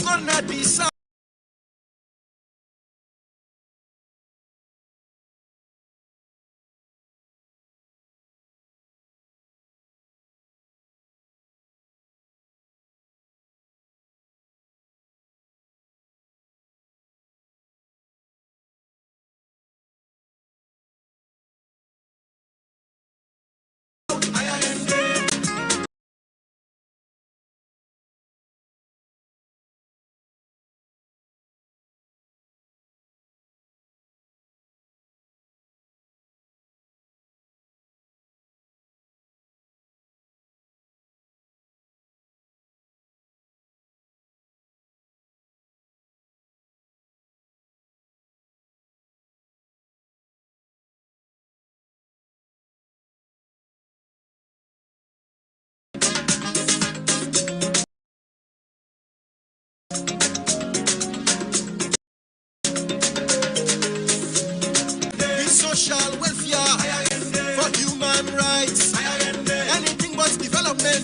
gonna decide. Social welfare for human rights, anything but development.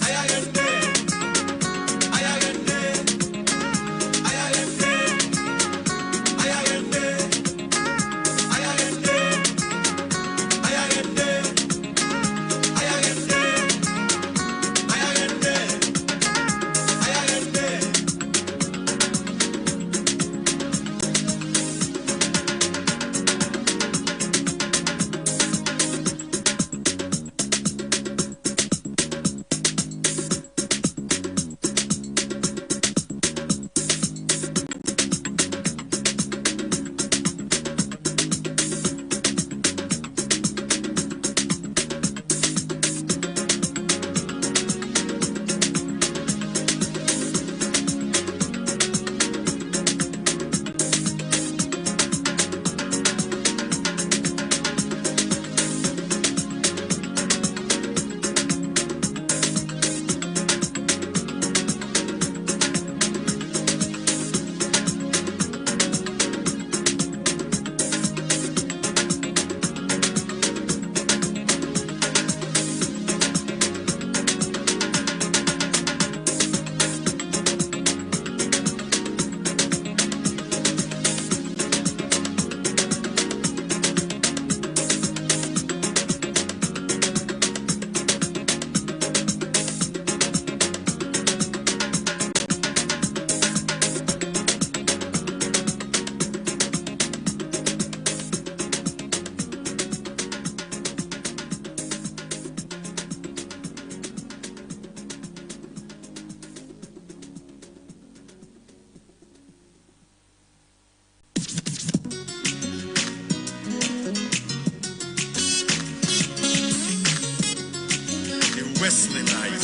Wesley night.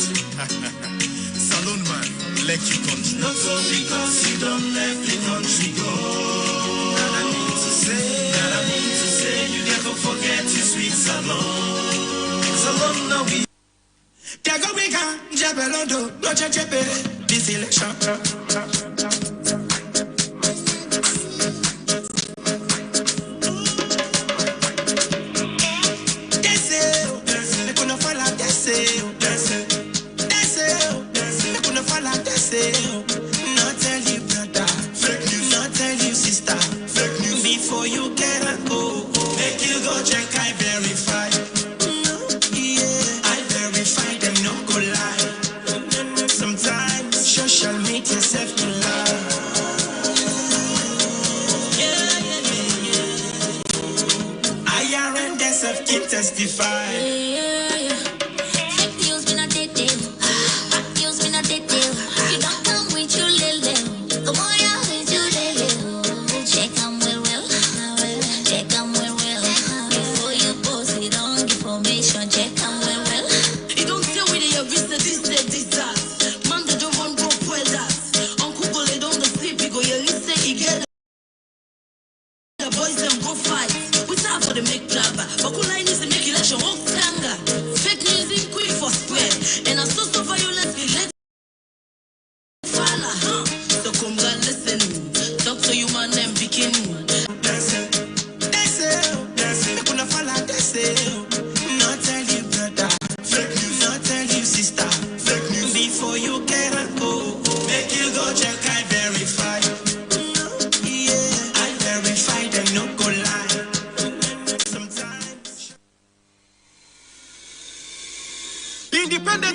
Saloon man, let you country. Not so because you don't let the country go. That I mean to say, you never forget your sweet Salon. Salon now we. Tiago Mika, Jabelodo, Roger Jepe, this election. Before you get a go, make you go check, I verify. I verify them, no go lie. Sometimes social media self to lie. I and self can testify. Boys them go fight. We start for the make club. But cool line is the make election.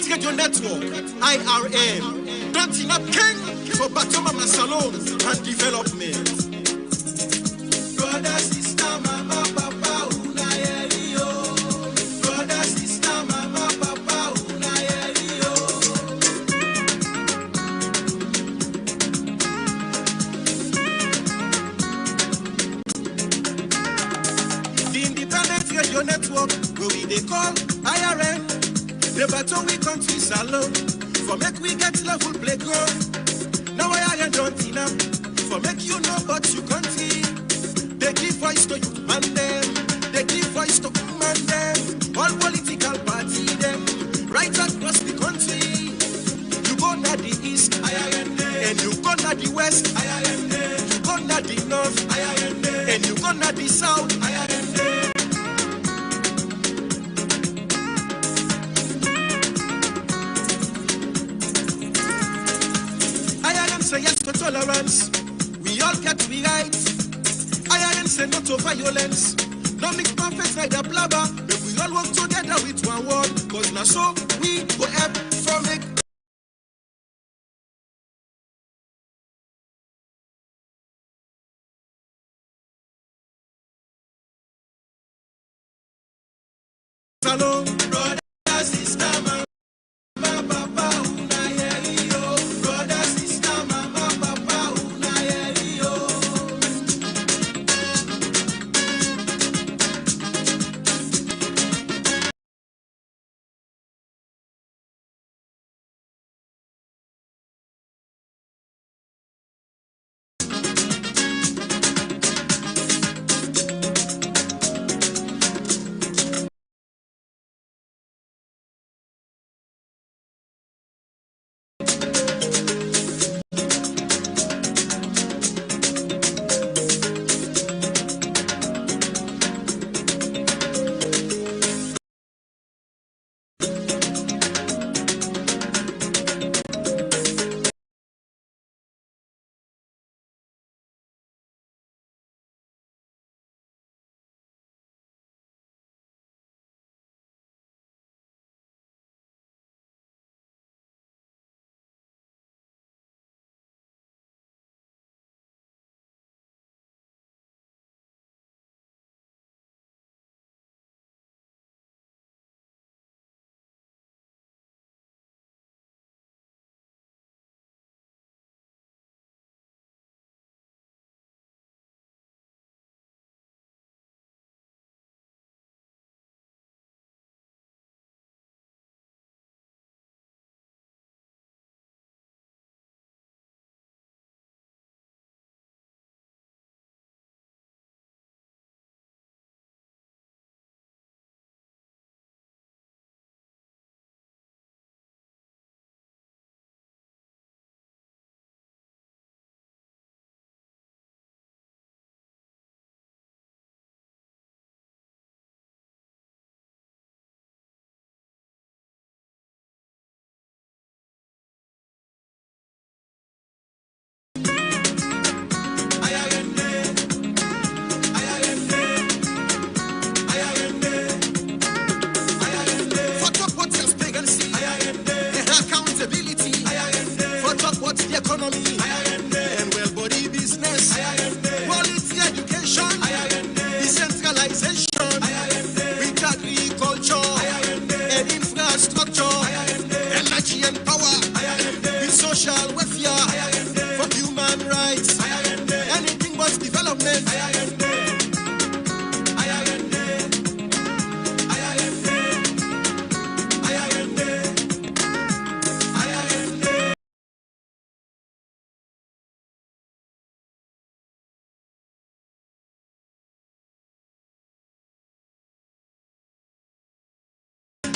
Independent Radio Network, IRN. Don't you not king for Batomama Salon and Development. Brother, sister, mama, papa, unayerio. Brother, sister, mama, papa, unayerio. The Independent Radio Network, where we they call IRN, the Batomi country salon, for make we get level play ground. Now IRN don't enough, for make you know what you country. They give voice to youth man them, they give voice to woman them, all political party them, right across the country. You go na the east, and you go na the west, you go na the north, and you go na the south. Say yes to tolerance, we all get to be right. IRN say no to violence, no mix perfect like the blabber, but we all work together with one word, cause now so we go help for make salon, brother, sister, mama, papa, unayerio. Brother, sister, mama, papa, unayerio.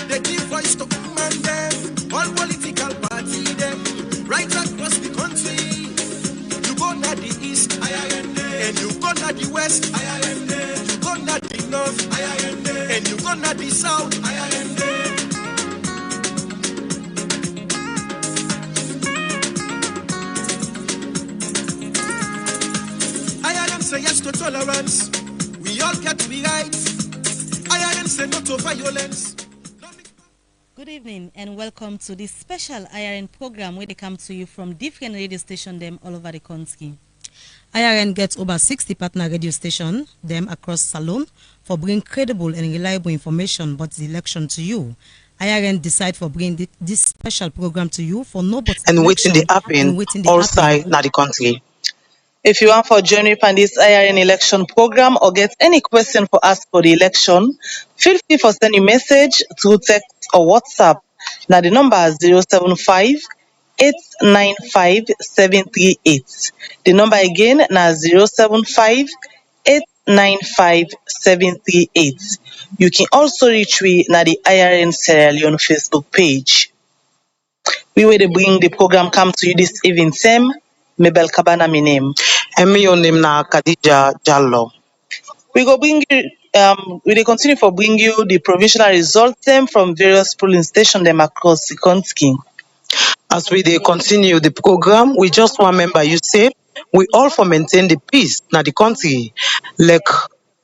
They give voice to women them, all political party them, right across the country. You go na the east, and you go na the west, you go na the north, and you go na the south. IRN say yes to tolerance, we all get to be right. IRN say no to violence. Good evening and welcome to this special IRN program where they come to you from different radio stations them all over the country. IRN gets over 60 partner radio stations them across Salone for bringing credible and reliable information about the election to you. IRN decide for bringing this special program to you for no but and waiting the happen all side na the country. If you want for join up on this IRN election program or get any question for us for the election, feel free for send a message through text or WhatsApp. Now the number is 075 895 738. The number again now 075 895 738. You can also reach me na the IRN Sierra Leone Facebook page. We will bring the program come to you this evening. Same, Mabel Kabana, my name. And me your name na Khadija Jallo. We go bring you, we dey continue for bring you the provisional results them from various polling stations them across the country. As we dey continue the program, we just want member you say we all for maintain the peace na the country. Like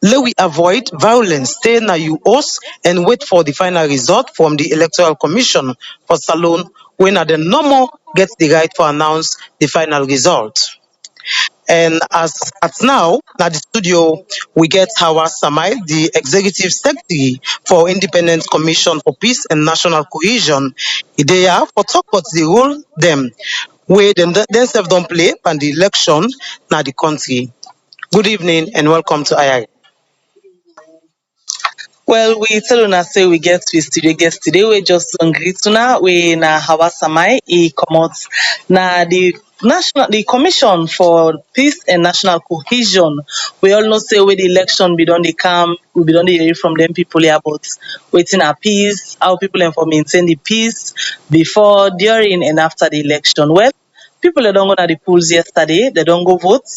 let we avoid violence, stay na you host and wait for the final result from the Electoral Commission for Salone when at the normal gets the right to announce the final result. And as at now, at the studio, we get Hawa Samai, the Executive Secretary for Independent Commission for Peace and National Cohesion. They are for talk about the role them where themselves don't play and the election na the country. Good evening and welcome to IRN. Well, we tell una say we get to studio guest today. We just greet una. We na Hawa Samai. He come out na the Commission for Peace and National Cohesion. We all know say where the election be done they come, we be done they hear from them people here about waiting a peace, how people for maintain the peace before, during, and after the election. Well, people that don't go to the polls yesterday, they don't go vote.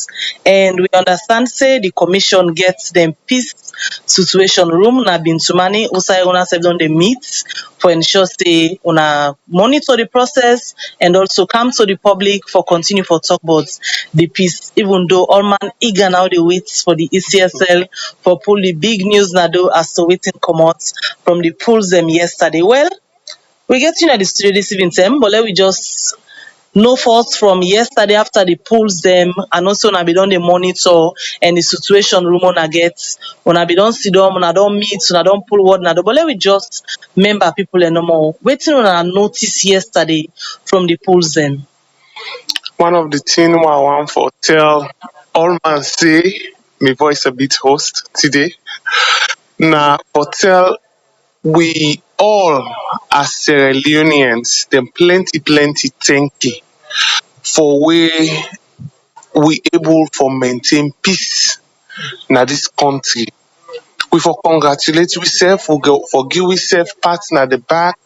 And we understand say the commission gets them peace situation room na Bintumani, Usai una sef don dey meet for ensure say una monitor the process and also come to the public for continue for talk about the peace, even though all man eager now they wait for the ECSL for pull the big news na do as to waiting come out from the polls them yesterday. Well, we get you at the studio this evening, but let we just no fault from yesterday after the polls them and also una be don dey monitor and the situation room una get una be don sit down una don meet una don pull word una do but let we just remember people no more wetin una notice yesterday from the polls them. One of the things I want for tell all man say my voice a bit host today. Now for tell we all as Sierra Leoneans them plenty thank you for way we able for maintain peace in this country. We for congratulate ourselves, we go forgive ourselves parts na the back.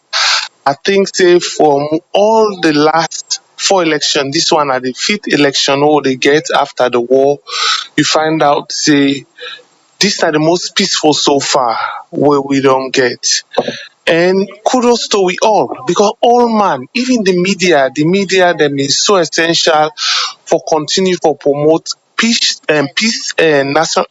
I think say from all the last 4 elections, this one at the 5th election all they get after the war, you find out say this are the most peaceful so far where we don't get. And kudos to we all, because all man, even the media them is so essential for continue for promote peace and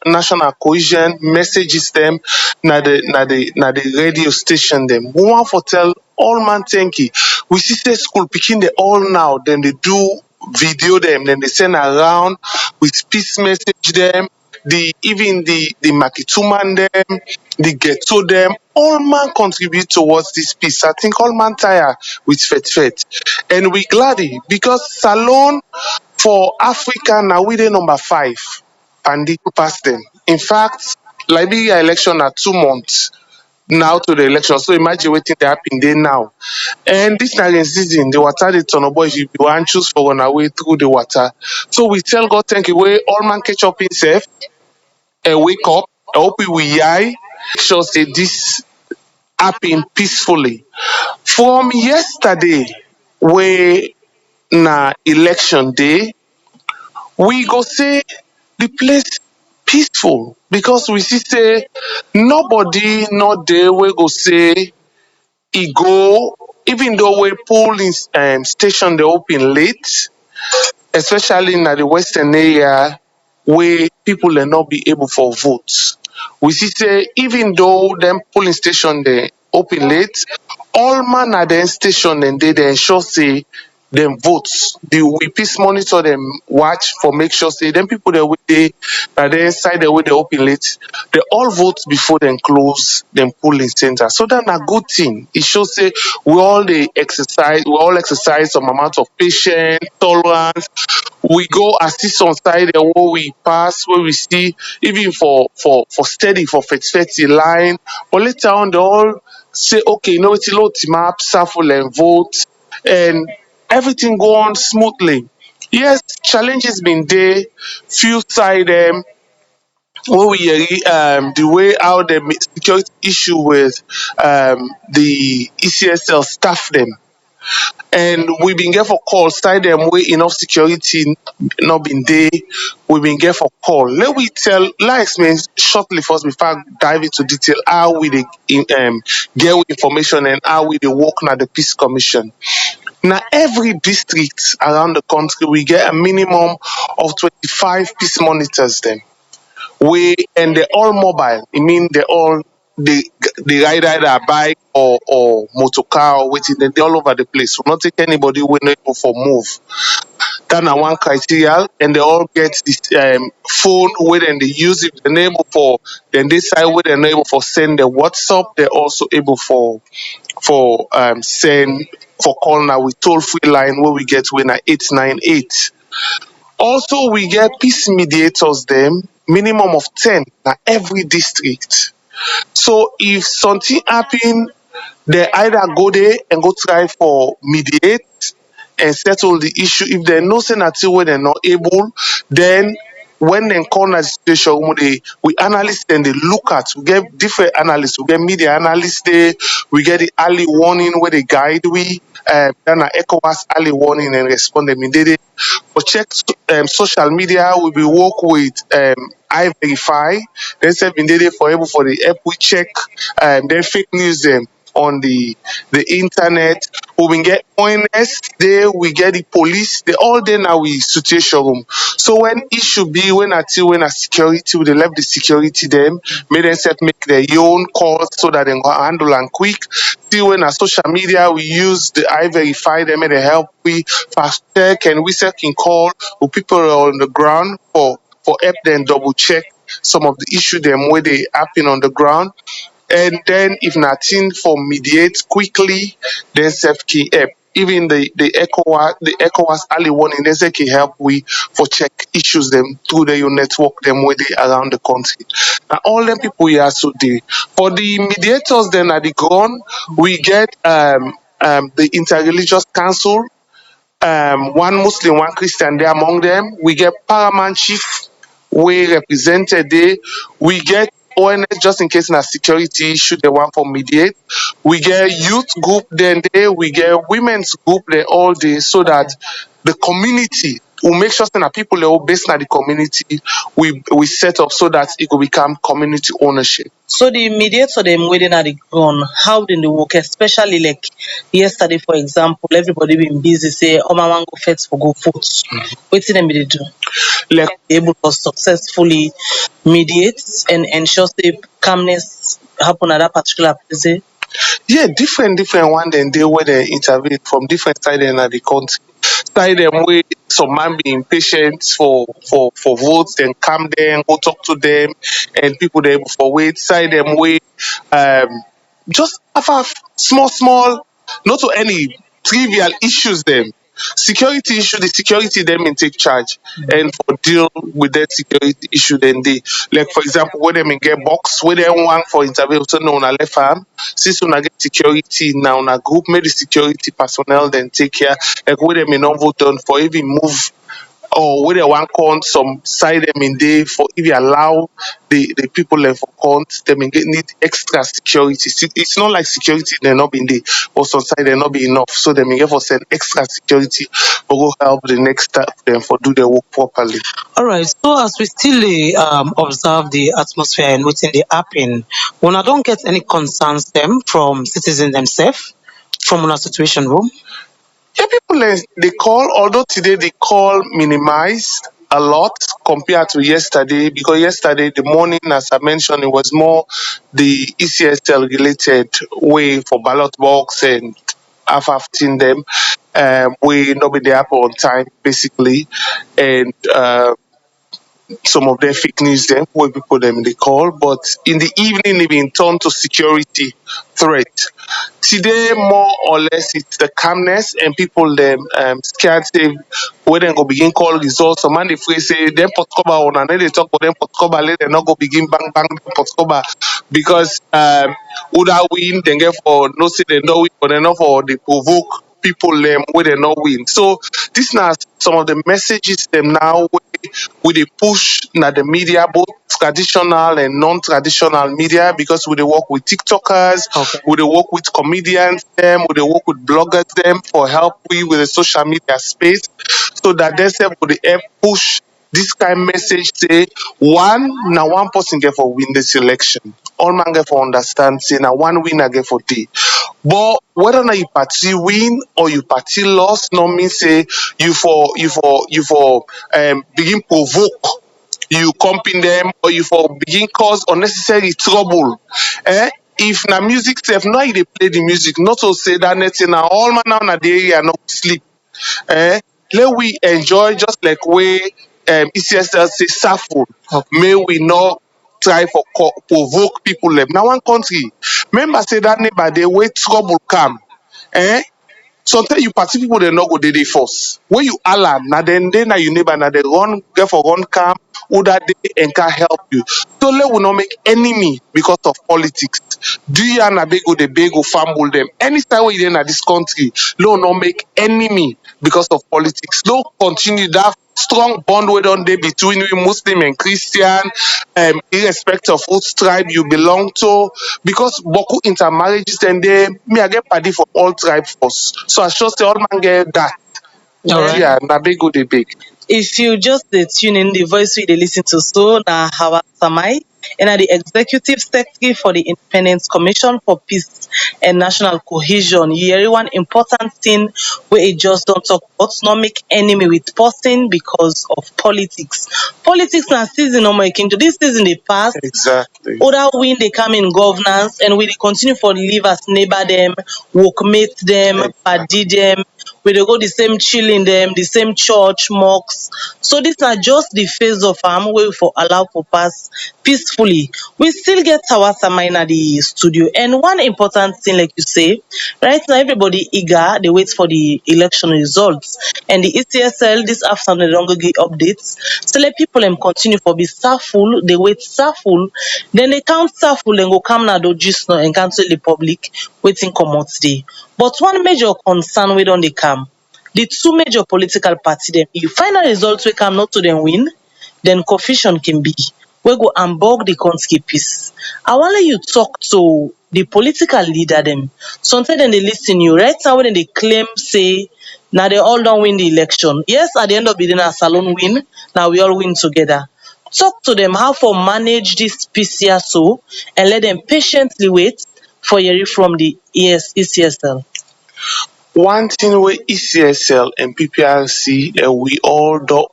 national cohesion messages them na the radio station them. We want for tell all man thank you. We see say school picking the all now, then they do video them, then they send around with peace message them. Even the Makituman them, the ghetto them, all man contribute towards this peace. I think all man tire with fet. And we glad because Salone for Africa now we the number 5 and they pass them. In fact, Liberia election are 2 months now to the election. So imagine waiting they happen there now. And this rain season, the water they turn up if you want choose for on our way through the water. So we tell God thank you way all man catch up himself and wake up. I hope we eye. Sure say this happen peacefully. From yesterday, where na election day, we go say the place peaceful because we see say nobody not there we go say e go even though we polling station they open late, especially in the western area where people will not be able for votes. We see say even though them polling station they open late, all man at the station and they ensure say them votes. The we peace monitor them watch for make sure say them people that with they that they inside the way they open late, they all vote before them close them polling center. So that's a good thing. It shows say we all exercise some amount of patience, tolerance. We go assist on side and where we pass, where we see even for steady for 30 line, but later on they all say okay, you know it's a lot map, shuffle and vote, and everything go on smoothly. Yes, challenges been there, few side where we the way how the security issue with the ECSL staff them, and we been get for call side them way enough security not been there. We been get for call. Let explain shortly first before I dive into detail how we get with information and how we work now the peace commission. Now every district around the country we get a minimum of 25 peace monitors then. And they're all mobile. I mean they ride either a bike or motor car or waiting, they're all over the place. So not take anybody when not able for move. That are one criteria, and they all get this phone where then they use it, they're able for then this side where they're able for send the WhatsApp, they're also able for send for call now with toll free line where we get when at 898. Also, we get peace mediators them, minimum of 10 na every district. So if something happen, they either go there and go try for mediate and settle the issue. If they know say until when they're not able, then when they corner the situation, we analysts and they look at, we get different analysts, we get media analysts there, we get the early warning where they guide then ECOWAS early warning and respond immediately. But check social media, we will work with I-Verify. They said been there for able for the help we check then fake news them on the internet. We will get ONS there, we get the police, they all there now we situation room. So when it should be when a security, we left the security them, make them set make their own calls so that they can handle and quick. See when a social media we use the I-Verify them and they help we fast check and we can call with people on the ground for help them double check some of the issue them where they happen on the ground. And then if nothing for mediate quickly, then self key help. Even the ECOWAS early warning, they say can help we for check issues them through the your network them where they around the country. Now all them people here so they for the mediators then at the ground, we get the interreligious council, one Muslim, one Christian there among them. We get paramount chief we represented there. We get ONS just in case in a security issue they want for mediate. We get youth group then there. We get women's group there all day so that the community will make sure that people that are based on the community we set up so that it will become community ownership. So the mediator them waiting at the ground, how did they work? Especially like yesterday, for example, everybody been busy say, "Oh, my one go fetch for go vote." What did they do? Like Able to successfully mediate and ensure say calmness happen at that particular place. yeah, different one then they where they intervene from different side and at the country. Side them way some man be impatient for votes, then come them, go talk to them, and people they able for wait. Side them way just have small, not to any trivial issues them. Security issue, the security them in take charge and for deal with that security issue then they like for example when them in get box where they want for interview so no na left arm since una get security now na group make the security personnel then take care like where them in non vote on for even move or where they want count some side them in there for if you allow the people left for count them in get need extra security. It's not like security they're not being there, but some side they're not be enough. So they may get for send extra security for go help the next step them for do their work properly. All right. So as we still observe the atmosphere and within the happen, when I don't get any concerns them from citizens themselves from our situation room. Yeah, people they call, although today they call minimized, a lot compared to yesterday, because yesterday, the morning, as I mentioned, it was more the ECSL related way for ballot box and half them. We not be there on time, basically. And some of them fake news them where people them in the call, but in the evening it been turned to security threat. Today more or less it's the calmness and people them scared say where they go begin call results. So man if we say them potcoba on and then they talk about them potcoba let them not go begin bang bang potcoba because Uda win then get for no say they no win but enough for they provoke people them where they not win. So this now some of the messages them now we they push na the media, both traditional and non-traditional media, because we they work with TikTokers, we they work with comedians, them, we they work with bloggers, them for help with the social media space, so that they say we they help push this kind of message. Say one person get for win this election. All man get for understand. Say now one winner get for day. But whether or not you party win or you party loss, no mean say you for begin provoke, you comping them or you for begin cause unnecessary trouble. If na music self, now you dey play the music, not to say that nothing now all man now na the area no sleep. Let we enjoy just like way ECSL say suffer. May we not try for provoke people them. Now one country, remember say that neighbor they way trouble come. Sometimes you party people they not go dey first. When you alarm, now then they na you neighbor now they run get for run come who that they and can help you. So let we not make enemy because of politics. Do you and a beg go the beg go fumble them? Anytime we in this country, let we not make enemy because of politics. Let continue that strong bond we don't dey between we Muslim and Christian, irrespective of what tribe you belong to, because boku intermarriages and they me I get party for all tribe first. So I just say all man get that. Alright. Yeah, na big go dey big. If you just tune in, the voice we dey listen to so na Hawa Samai, and the executive secretary for the Independent Commission for Peace and National Cohesion. You hear one important thing where it just don't talk about, not make enemy with person because of politics. Politics na season no more to this season they pass. Exactly. Other win they come in governance and we dey continue for live as neighbor them, workmate them, party them. We dey go the same chilling them, the same church, mosques. So these are just the phase of way for allow for pass peacefully. We still get our Samai in the studio. And one important thing, like you say, right now everybody eager, they wait for the election results. And the ECSL this afternoon they don't go give updates. So let people continue for be full, they wait full, then they count full and go come now do just now and cancel the public waiting come out today. But one major concern we don't they come. The two major political parties, them, if final results we come not to them win, then confusion can be. We go unbog the country peace. I want let you talk to the political leader them. Sometimes then they listen you right now when they claim say now they all don't win the election. Yes, at the end of the day, now Salon win. Now we all win together. Talk to them how for manage this peace here so and let them patiently wait for hearing from the ECSL. One thing where ECSL and PPRC we all do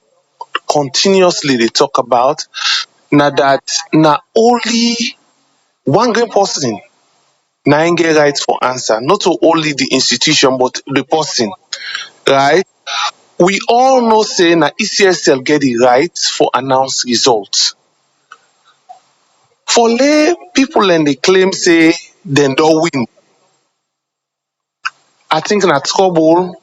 continuously they talk about now that not only one great person now get rights for answer, not only the institution but the person, right? We all know say na ECSL get the right for announced results. For lay people and they claim say they don't win. I think na trouble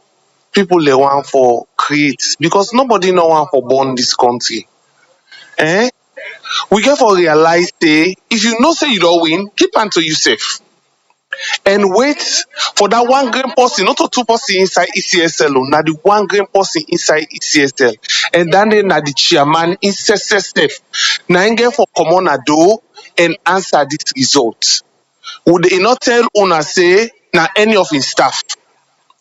people they want for create because nobody know want for born this country. We get for realize say if you know say you don't win, keep on to yourself. And wait for that one green person, not a two person inside ECSL, now the one green person inside ECSL. And then na the chairman inside SSF. Now get for common ado and answer this result. Would they not tell owner say na any of his staff?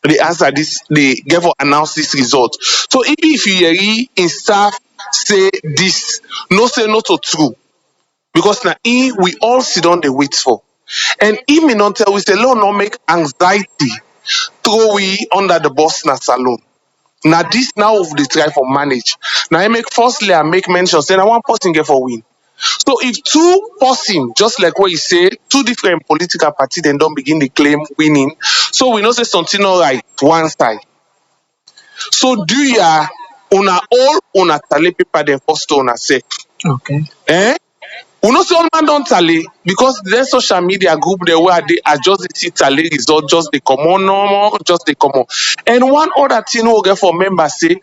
They answer this, they get for announce this result. So if you hear in staff say this, no say not to true. Because now we all sit down they wait for. And he may not tell we say, Lord, not make anxiety throw we under the bus na salon. Now this now they try for manage. Now I make firstly I make mention say now one person get for win. So if two person, just like what you say, two different political parties then don't begin the claim winning. So we know say something not right one side. So do ya una all una tally paper then first to una say. Okay. Eh? We know say all man don't tally because there's social media group there where they adjust the see tally result just they come on normal, just they come on. And one other thing we get for members say,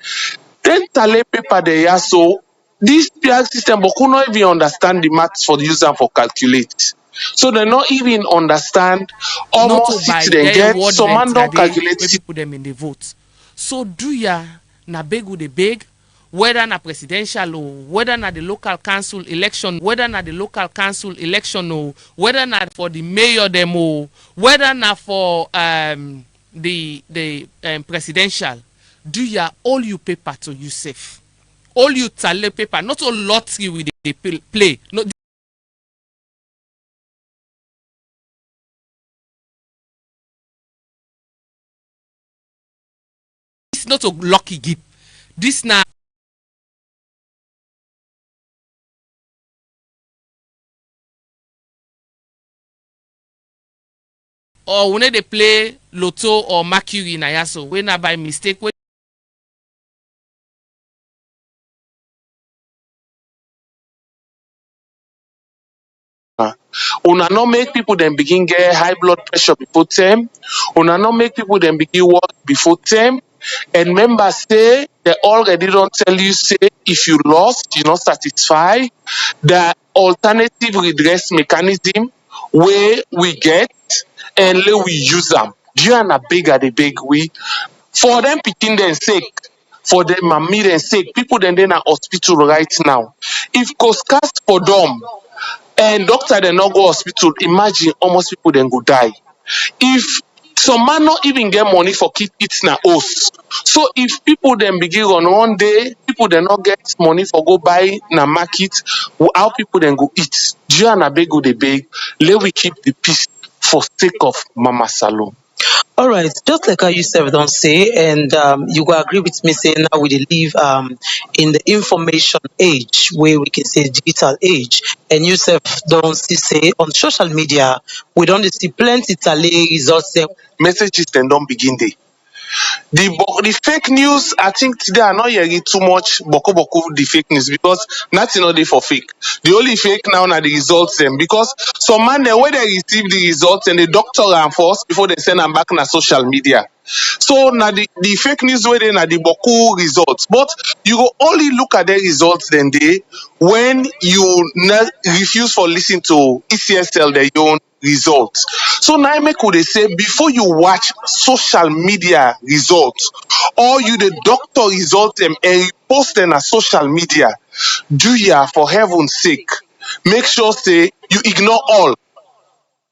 then tally paper there yeah, so this PR system but could not even understand the maths for the user for calculate. So they not even understand not almost to buy it then their get word so man don't today calculate where people them in the vote. So do ya na beg with the beg, whether na presidential or whether na the local council election, whether na the local council election or whether na for the mayor demo, whether na for the presidential, do ya all you paper to you safe, all you tally paper, not all lottery with the play. No, this not a lucky gift. This now. Or when they play lotto or mercury na yaso, when na by mistake when una not make people then begin get high blood pressure before time. Una not make people then begin work before time. And members say they already don't tell you say if you lost, you're not satisfied. The alternative redress mechanism where we get and we use them. You are not big at the big we for them picking their sake. For them mommy their sake, people then are hospital right now. If cost cast for them and doctor dem no go hospital, imagine almost people then go die. If some man not even get money for keep eating na house. So if people then begin on one day, people then not get money for go buy na market, how people then go eat? Dia na beg go dey beg, let we keep the peace for sake of Mama Salome. All right, just like how you said, don't say, and you will agree with me saying now we dey live in the information age where we can say digital age, and you self don't see say on social media we don't see plenty tally results. Messages then don't begin there. The fake news, I think today are not hearing too much boko the fake news because nothing not there for fake. The only fake now are the results them because some man they where they receive the results and the doctor and force before they send them back on social media. So now the fake news where they na the boko results, but you go only look at the results then they when you refuse for listening to ECSL their own results. So now could they say before you watch social media results or you the doctor results them and you post them on social media, do ya for heaven's sake make sure say you ignore all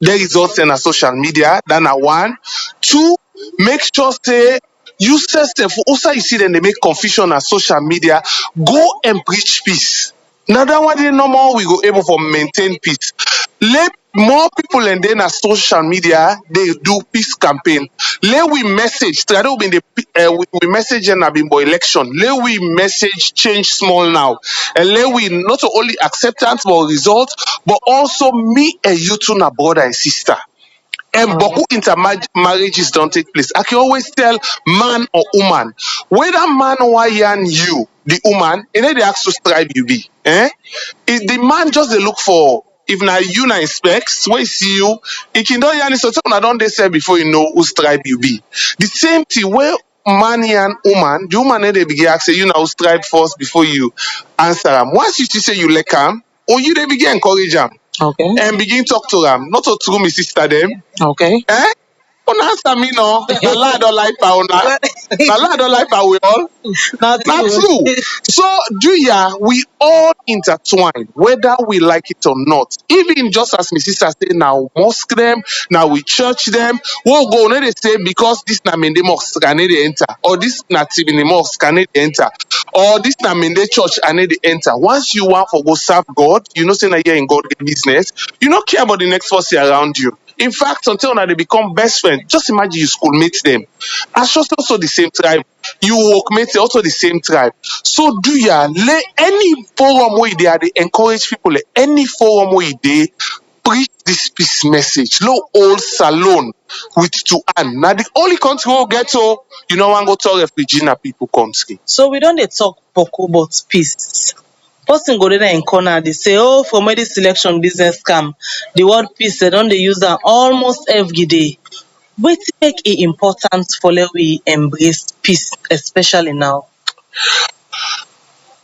the results in a social media. That na one. Two, make sure say you self also you see them they make confusion on social media. Go and preach peace. Now that one day no more we go able for maintain peace. Let more people and then a social media they do peace campaign. Let we message. Try to be the we message and have been by election. Let we message change small now, and let we not only acceptance but results, but also me and you two na brother and sister. And beaucoup intermarriages don't take place. I can always tell man or woman, whether man why yarn you, the woman, and then they ask to strive you be. Eh? If the man just they look for if na you na specs, where see you, it can don't yarn so I don't they say before you know who strive you be. The same thing where man and woman, the woman they begin ask say you now strive first before you answer them. Once you say you like them, or you they begin encourage them. Okay. And begin talk to them, not to through me sister them. Okay. Eh? Una answer me no. Na lie don't like power una. Na lie don't like power we all. Not true. So do ya we all intertwine, whether we like it or not. Even just as my sister say now mosque them, now we church them. We'll go no they say because this na mende mosque can they enter, or this na tibini mosque can they enter, or this na mende church and they enter. Once you want for go serve God, you know say na here in God business, you don't care about the next person around you. In fact, until now they become best friends. Just imagine you schoolmate them. Ashosa also the same tribe. You workmate also the same tribe. So do ya lay any forum where they encourage people, any forum where they preach this peace message. Low old Salone with two hand. Now the only country will get so you know one go tell refugee na people country. So we don't dey talk boku about peace. Person go there in corner, they say, oh, for me this election business scam, the word peace, they don't they use that almost every day. Wetin make it important for let we embrace peace, especially now?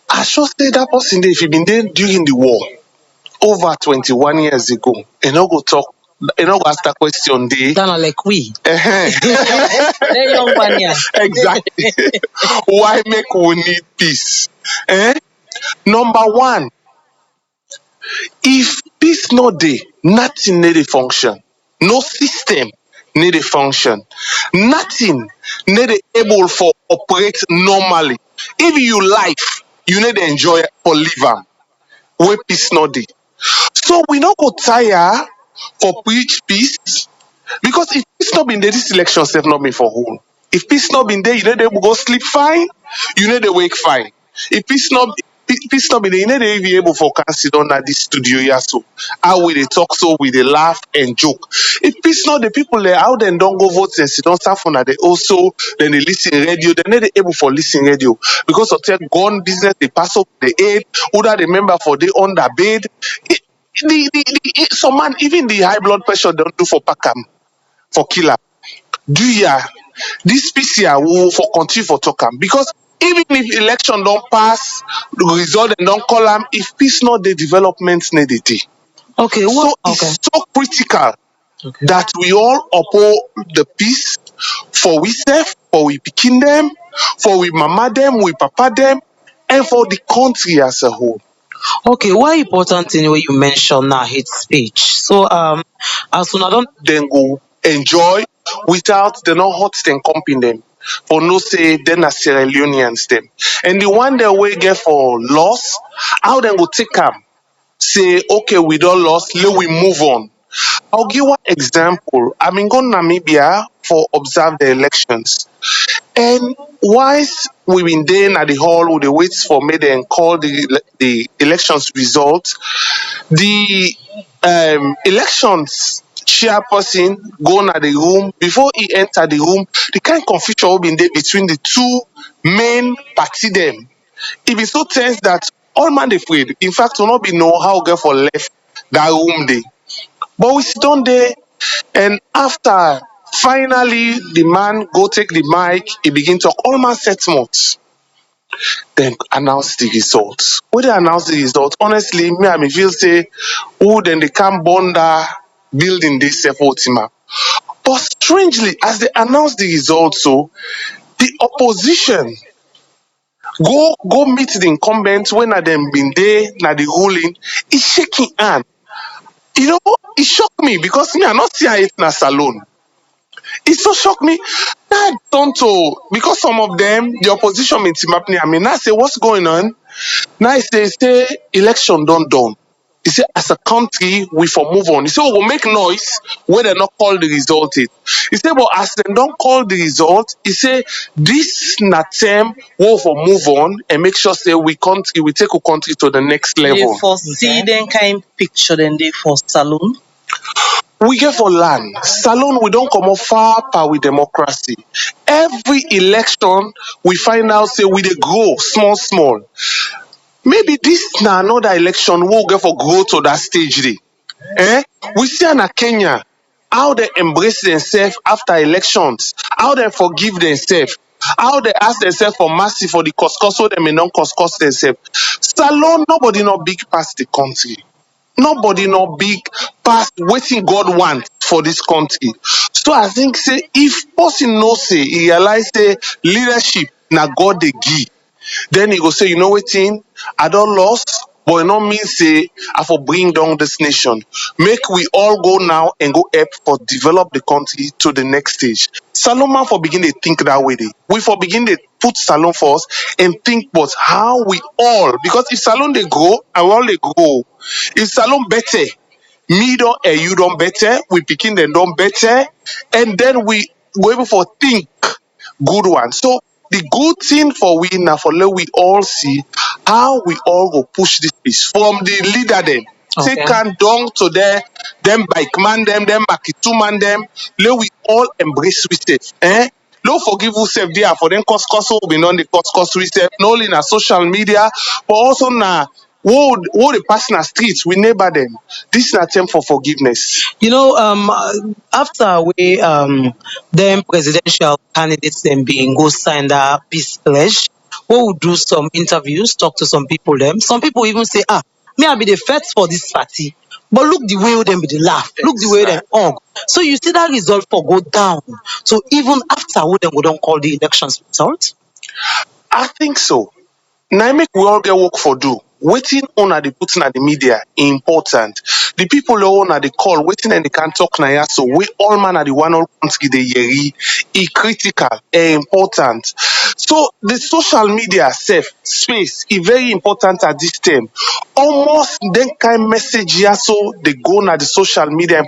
I should say that person there, if he been there during the war, over 21 years ago, and no go talk, and no go ask that question there. Dana like we. That young man here. Exactly. Why make we need peace? Number one, if peace not there, nothing need a function. No system need a function. Nothing need a able for operate normally. If you life, you need to enjoy it or live am. Where peace not there. So we not go tire for preach peace because if peace not been there, this election self not been for whom. If peace not been there, you need to go sleep fine, you need to wake fine. If peace not been there, you need to be able for can sit down at this studio here so how we they talk so we they laugh and joke. If peace not the people there how then don't go vote and sit down staff on they also then they listen radio, then they able for listen radio because of their gun business they pass up the aid, other the member for they on the bed. Some man even the high blood pressure don't do for Pakam for killer. Do ya this PCR will for continue for talk am because even if election don't pass, the result and don't call am. If peace not the development need it. Okay, So what? it's Okay. so critical Okay. that we all uphold the peace for we self, for we picking them, for we mama them, we papa them, and for the country as a whole. Okay, why important thing wey you mention now hate speech? So as una don Then go enjoy without they not hurt them company them. For no say then a Sierra Leoneans them. And the one they way get for loss, how then go take them? Say, okay, we don't lost, let we move on. I'll give one example. I mean, go Namibia for observe the elections. And whilst we been there at the hall, we dey wait for me then call the elections results. The elections chairperson go na the room before he enter the room. The kind of confusion wey been there between the two main party them. It be so tense that all man dey afraid. In fact, we not be know how get for left that room dey. But we sit down there, and after finally the man go take the mic, he begin talk almost 7 months. Then announce the results. When they announce the results, honestly, me I may feel say, oh, then they can't burn that building this self ultima. But strangely, as they announce the results, so the opposition go meet the incumbents when na them been there, na the ruling, is shaking hand. You know, it shocked me because me I not see it na salon. It so shocked me. That don't to because some of them, the opposition mean happening. I mean, now say what's going on? Now say election don't done. He say as a country we for move on. He say we will make noise when they not call the result it. He say but as they don't call the result, he say this na term we for move on and make sure say we take a country to the next They level. foresee them kind picture then they for saloon. We get for land. Salon, we don't come up far par with democracy. Every election, we find out say we dey grow small, small. Maybe this na another election we'll get for grow to that stage day. We see in Kenya how they embrace themselves after elections, how they forgive themselves, how they ask themselves for mercy for the cause so they may not cause themselves. Salon, nobody not big past the country. Nobody not big past waiting God want for this country. So I think say if person no say he realize say leadership na God they give, then he go say you know wetin I don't lost, but it not mean say I for bring down this nation. Make we all go now and go help for develop the country to the next stage. Saloma for begin to think that way. We for begin to put Salon first and think but how we all because if Salon they grow and we all they grow, if Salon better Me don't you don't better, we picking them don't better, and then we go able for think good one. So the good thing for we now for let we all see how we all go push this piece from the leader then. Take Okay. and down to them bike man them makitu man them. Let we all embrace we safe. No forgive who self there for them cause will be on the cause we self, not only in social media, but also now wo the pass na streets, we neighbor them. This is an attempt for forgiveness. You know, after we them presidential candidates them being go sign that peace pledge, we will do some interviews, talk to some people. Them some people even say, me I be the first for this party, but look the way them be the laugh, look the way them hug. So you see that result for go down. So even after we them go don't call the elections result. I think so. Now make we all get work for do. Waiting on at the putting at the media important. The people who on at the call, waiting and they can talk now. So we all man at the one all country the yeri, critical, important. So the social media safe space is very important at this time. Almost then kind message here so they go na the social media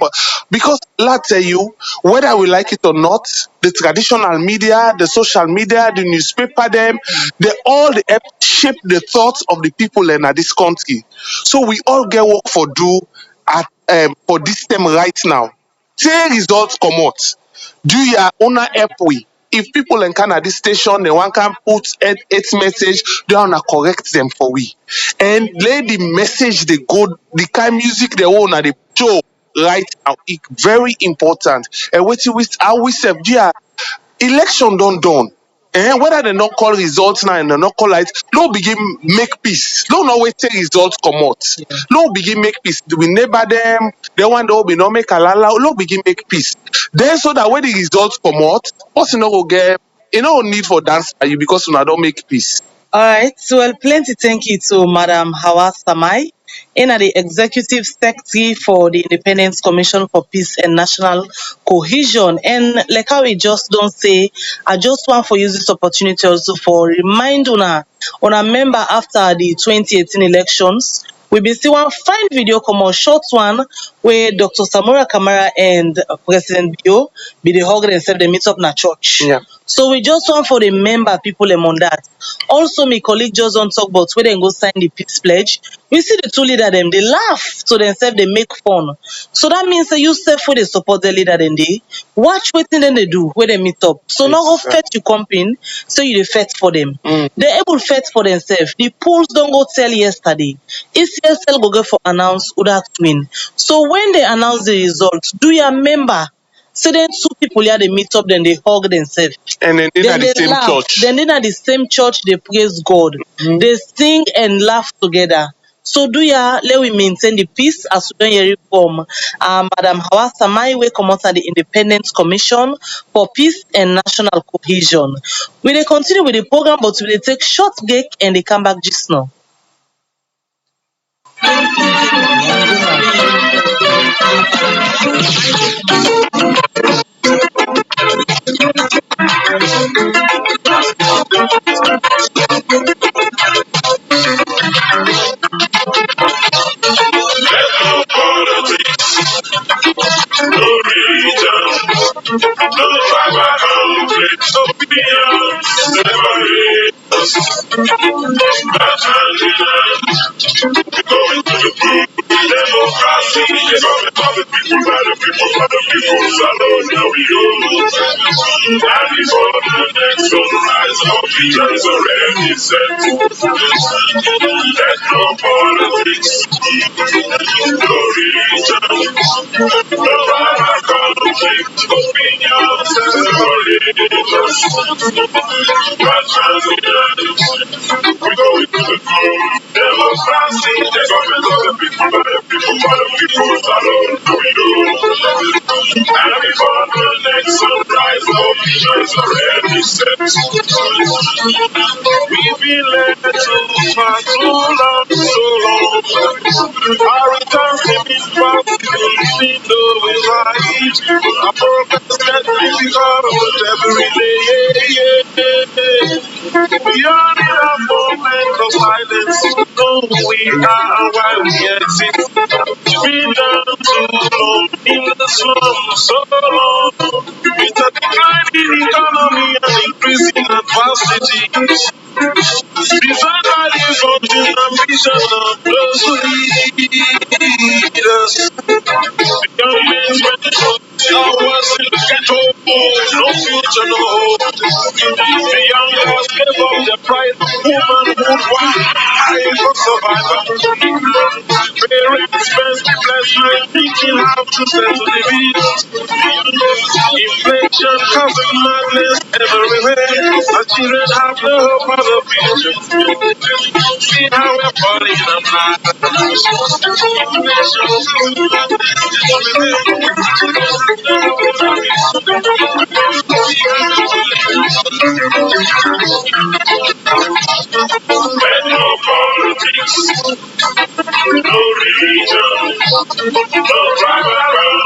because let's tell you whether we like it or not, the traditional media, the social media, the newspaper, they all they help shape the thoughts of the people in this country. So we all get work for do at for this time right now. Say results come out. Do your owner help we. If people in Canada station, they want can put eight message, they wanna correct them for we. And let the message they go, the kind of music they own at the show right now. It's very important. And what we how we serve yeah, election don't done. Whether they not call results now and they not call it, no begin make peace. No wait till results come out. No begin make peace. We neighbor them, they want to be no make alala, no begin make peace. Then so that when the results come out, what's you know go get no need for dance by you because you don't make peace. All right, so well, plenty thank you to Madam Hawa Samai, in the Executive Secretary for the Independence Commission for Peace and National Cohesion. And like how we just don't say, I just want for use this opportunity also for remind on a member after the 2018 elections. We be see one fine video come on short one where Dr. Samora Kamara and President Bio be the hug themselves they meet up na church. Yeah. So we just want for the member people on that. Also, my colleague just don't talk about where they go sign the peace pledge. We see the two leader them, they laugh to themselves, they make fun. So that means that you self where they support the leader then they watch what then they do where they meet up. So now go fetch you company, so you the fet for them. They able fet for themselves. The polls don't go tell yesterday. ECSL go for announce who that win. So when they announce the results, do you remember? So then two people here they meet up, then they hug themselves. And then Then the they same laugh. church. Then in the same church they praise God. They sing and laugh together. So do ya let we maintain the peace as we don't hear it from Madam Hawa Samai we come out at the Independence Commission for Peace and National Cohesion. We will continue with the program, but we will take short break and they come back just now. Democracy is all about the people, by the people, for the people. Salon, now we go. And before the next sunrise, our future is already set. There's no politics, no religion, no other conflict, opinions and religions. But we go into the groove. Democracy, the government of the people, by the people, for the people. Salon, now we go. And before the next sunrise, our future is already set. We've been led to far too long, so long. Our return is fast, we know it's right. Our progress gets difficult every day. We are in a moment of silence, know we are why we exist. Freedom to long in the slum, so long. With a declining economy and increasing adversity. Desire is something ambition of those who lead us. The young man's mental hours in the ghetto, no future, no hope. The young girls gave up their pride, womanhood, why for survival. Parents spend sleepless nights thinking how to settle the bills. Inflation causing madness everywhere. The children have no hope of the future. See how we're falling apart. No politics, no religion, no tribal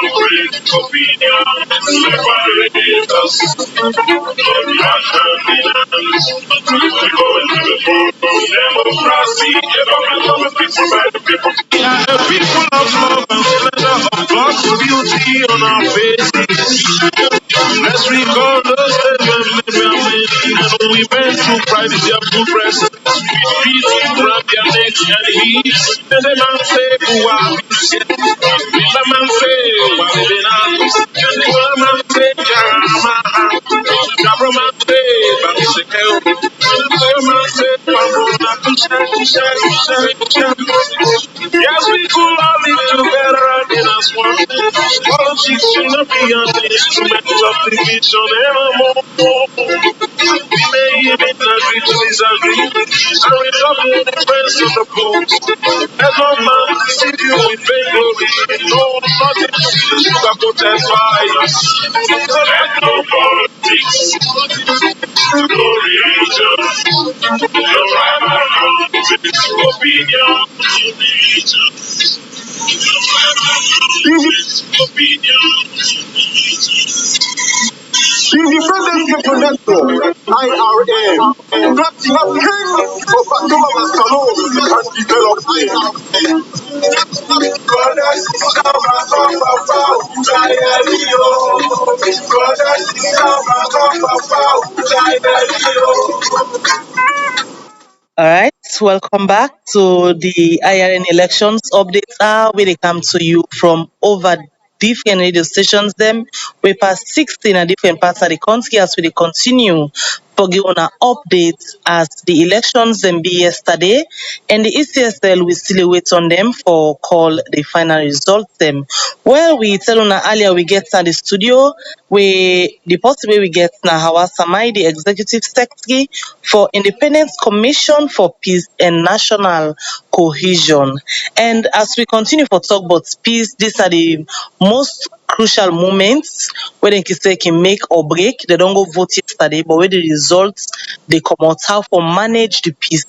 opinion, separate us. No black dominance, we go into the throne. Democracy, government of the people by the people. We are the people of love and splendor of God's beauty on our faces. Let's recall those days when we were made and we went through pride in their full presence. With beating around their necks and hips. And the man say, who are we? The man say, what we been on? The man say, Yarama. The man say, Babisekel. The man say, Pamona, yes, we could all live together and in as one. Politics should not be an instrument of division anymore. We may even agree to disagree, and we love the friends of the post. Let no man deceive you with vain glory. No, nothing to sugar coated fires. Let no politics, no religion, no rival, no opinion, The Independent Network, IRM, drafting up kings of Patoma Salon and development. All right, welcome back to the IRN elections updates where they come to you from over different radio stations. Them we pass 16 in different parts of the country as we dey continue for giving our updates as the elections them be yesterday, and the ECSL we still wait on them for call the final results them. Well, we tell on earlier we get to the studio we the possible we get now Hawa Samai, the executive secretary for Independence Commission for Peace and National Cohesion. And as we continue for talk about peace, these are the most crucial moments where they can say can make or break. They don't go vote yesterday, but where the results they come out how for manage the peace.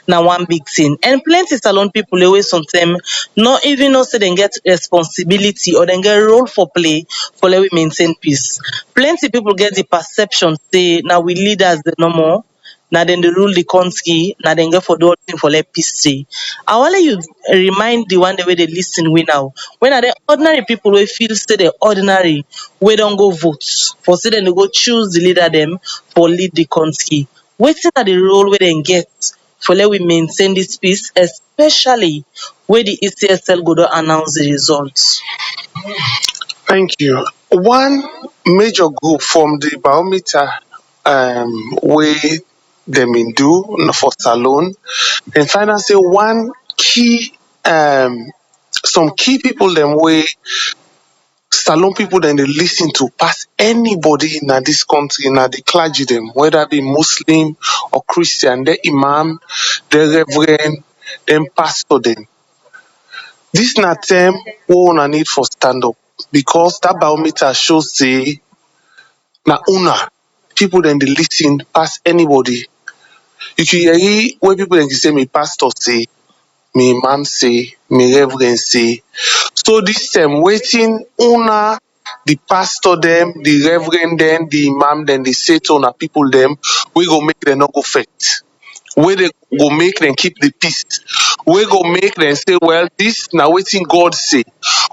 Now one big thing. And plenty salon people always sometimes not even know say they get responsibility or they get role for play for let we maintain peace. Plenty people get the perception say now we leaders the no more. Now then they rule the country, now then get for the whole thing for let peace say. I want you remind the one the way they listen we now. When are the ordinary people we feel say they ordinary, we don't go vote. For say then they go choose the leader them for lead the country. Waiting at the role where they get for let we maintain this peace, especially where the ECSL go to announce the results. Thank you. One major group from the biometer way they mean do for Salon. Then finally say one key some key people them way Salon people then they listen to pass anybody in this country in the clergy them, whether it be Muslim or Christian, the imam, the reverend, them pastor them. This na term we wanna need for stand up because that biometer shows say na una people then they listen pass anybody. You can hear where people then say me pastor say, me imam say, me reverend say. So this time waiting una the pastor them, the reverend them, the imam them, the say to una people them, we go make them not go faith. where they go make them keep the peace, where go make them say, well, this now waiting God say.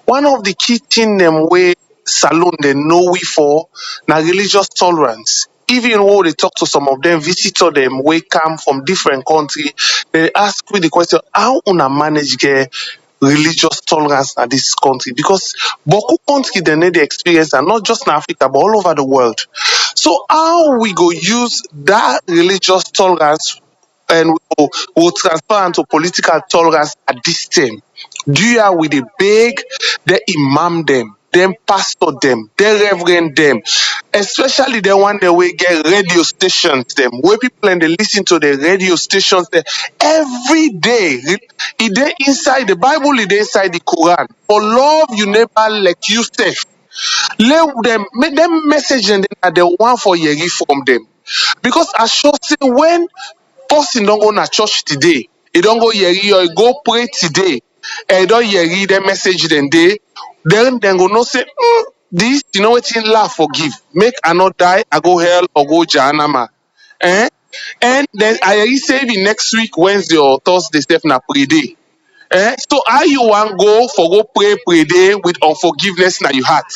One of the key thing them way salon they know we for now religious tolerance. Even when they talk to some of them, visitor them, we come from different country, they ask me the question, how una manage get religious tolerance in this country? Because Boku country they need the experience, and not just in Africa, but all over the world. So how we go use that religious tolerance and we'll transfer into political tolerance at this time? Do you with the big, the imam them pastor the reverend them, especially the one that we get radio stations them, where people and they listen to the radio stations there every day. It they inside the Bible, it they inside the Quran. For love you never let you safe. Let them make them message and they are the one for yeri from them. Because I sure say when person don't go to church today, he don't go yeri or he go pray today, and he don't yeri the message then go no say, this, you know what, in laugh forgive. Make I not die, I go hell or go Jahannama. Eh? And then I say the next week, Wednesday or Thursday, step na pray day. So how you want go for go pray day with unforgiveness in your heart,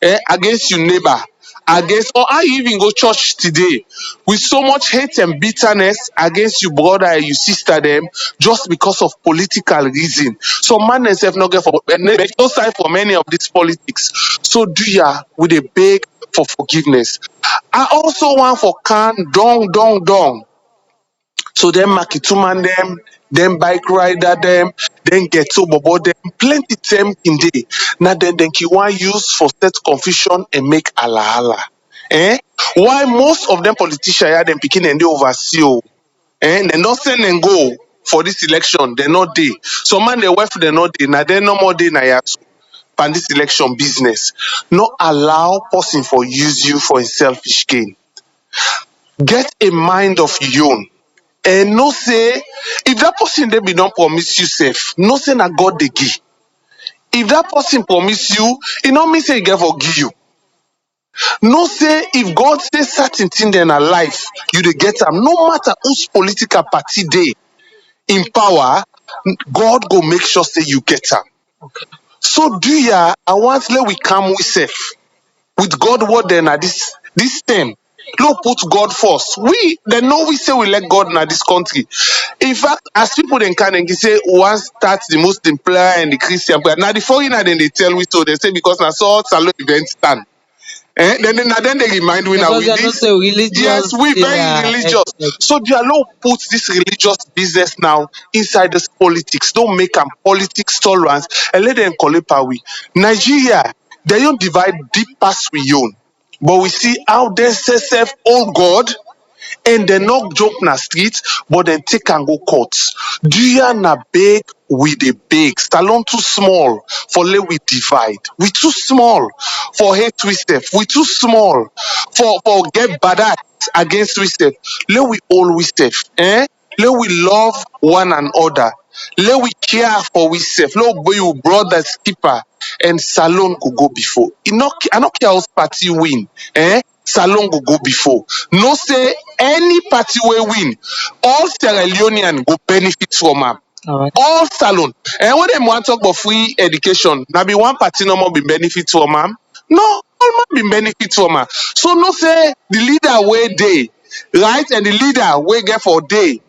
against your neighbor, against, or how you even go church today with so much hate and bitterness against your brother and your sister them just because of political reason. So man themselves not get for no side for many of these politics. So do ya with a beg for forgiveness. I also want for can dong. So them Makituman them bike rider them, then get to bobo them, plenty them in day. Now then you want use for set confusion and make ala. Why most of them politicians are them picking and they oversee, they not send and go for this election, they're not there. So man they wife they're not there, now they no more day na and this election business. Not allow person for use you for a selfish gain. Get a mind of your own. And no say, if that person they be don't promise you safe, no say na God they give. If that person promise you, it not mean say he get forgive you. No say if God say certain thing in a life, you dey get them. No matter whose political party they in power, God go make sure say you get them. So do ya, I want let we come with safe. With God word then at this time. No put God first. We they know we say we let God in this country. In fact, as people then can and say one starts the Muslim prayer and the Christian prayer. Now the foreigner then they tell we so they say because I saw Salon event stand. Then they remind we now Because with they are not this. so religious. Yes, we they very are religious. So the law put this religious business now inside this politics. Don't make them politics tolerance and let them call it power. Nigeria, they don't divide deep past we own. But we see how they say self oh God, and they not joke na street, but then take and go courts. Do you na big with the big? Salon too small for let we divide. We too small for hate we step. We too small for get bad acts against we step. Let we always step. Let we love one another. Let we care for we self. Let we you brothers keeper and Salon could go before. I not care how party win. Salon go before. No say any party will win. All Sierra Leonean go benefit from am. Alright. All Salon. And when them want talk about free education, now be one party no more be benefit from am. No, all man be benefit from am. So no say the leader way day, right? And the leader way get for day.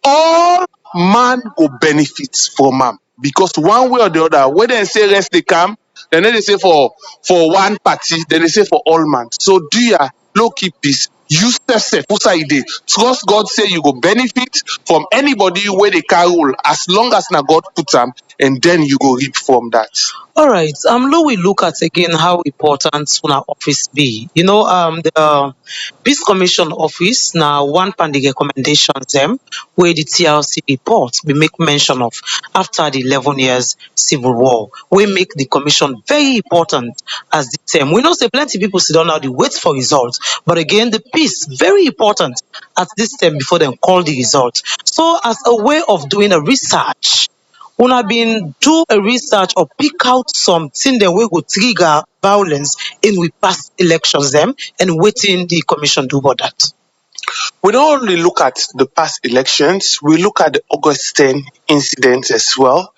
All man go benefit from am because one way or the other, when they say rest they come, then they say for one party, then they say for all man. So do ya low keep peace. You step who say dey trust God say you go benefit from anybody where they can rule as long as na God put them, and then you go reap from that. All right. Let we look at again how important our office be. The Peace Commission office now one pan the recommendations them where the TLC report we make mention of after the 11 years civil war. We make the commission very important as the term. We know say plenty people sit down now they wait for results, but again the peace very important at this time before them call the results. So as a way of doing a research. Una been do a research or pick out something that we go trigger violence in we past elections them and waiting the commission do about that. We don't only look at the past elections, we look at the August 10 incident as well.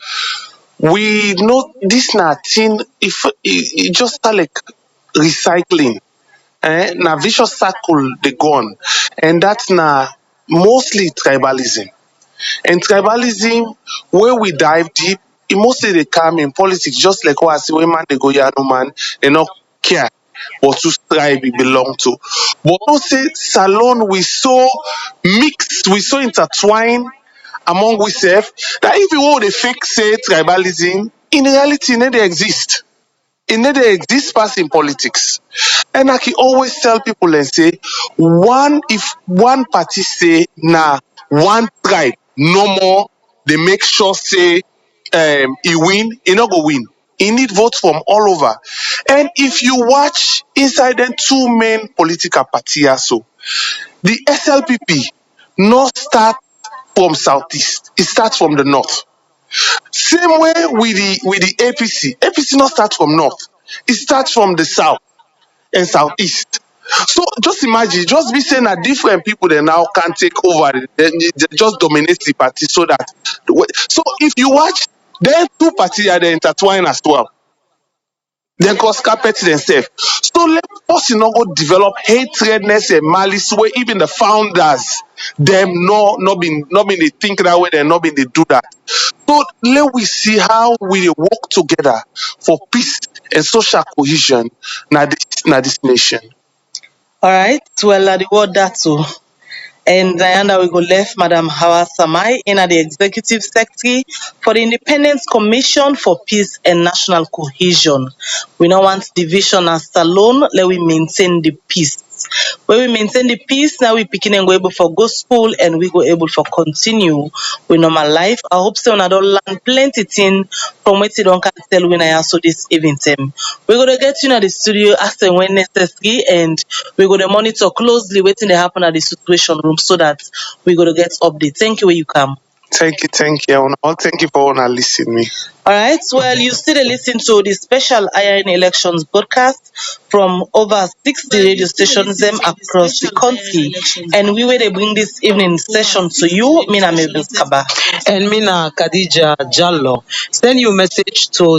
We know this na thing, if it just start like recycling. Na vicious circle they go on, and that's na mostly tribalism. And tribalism, where we dive deep, it mostly they come in politics, just like what I say, when man they go yano man, they not care what to tribe we belong to. But also Salon, we so mixed, we so intertwined among ourselves that if you want the fake say tribalism, in reality, it they exist. It never exists past in politics. And I can always tell people and say, if one party say nah, one tribe, no more, they make sure say he win, he not go win. He need votes from all over. And if you watch inside the two main political parties, so the SLPP not start from southeast, it starts from the north. Same way with the APC. APC not start from north. It starts from the south and southeast. So just imagine, just be saying that different people they now can take over, they just dominate the party so that. So if you watch, then two parties are they intertwined as well. Then cause carpet themselves. So let us not go develop hatredness and malice where even the founders them not been they think that way, they not been they do that. So let we see how we work together for peace and social cohesion na this nation. All right. Well, the word that too. And Diana, we go left Madam Hawa Samai in the Executive Secretary for the Independence Commission for Peace and National Cohesion. We don't want division as alone, let we maintain the peace. When we maintain the peace, now we picking and go able for go school and we go able for continue with normal life. I hope so. I don't learn plenty thing from what you don't can tell when I also this event. We're gonna get you in the studio as and when necessary, and we're gonna monitor closely waiting to happen at the situation room so that we're gonna get update. Thank you when you come. Thank you. All thank you for listening me. All right. Well, you still listen to the special IRN elections broadcast from over 60 radio stations them across the country. And we will bring this evening session to you, Mina Mabel Kaba. And Mina Khadija Jallo. Send your message to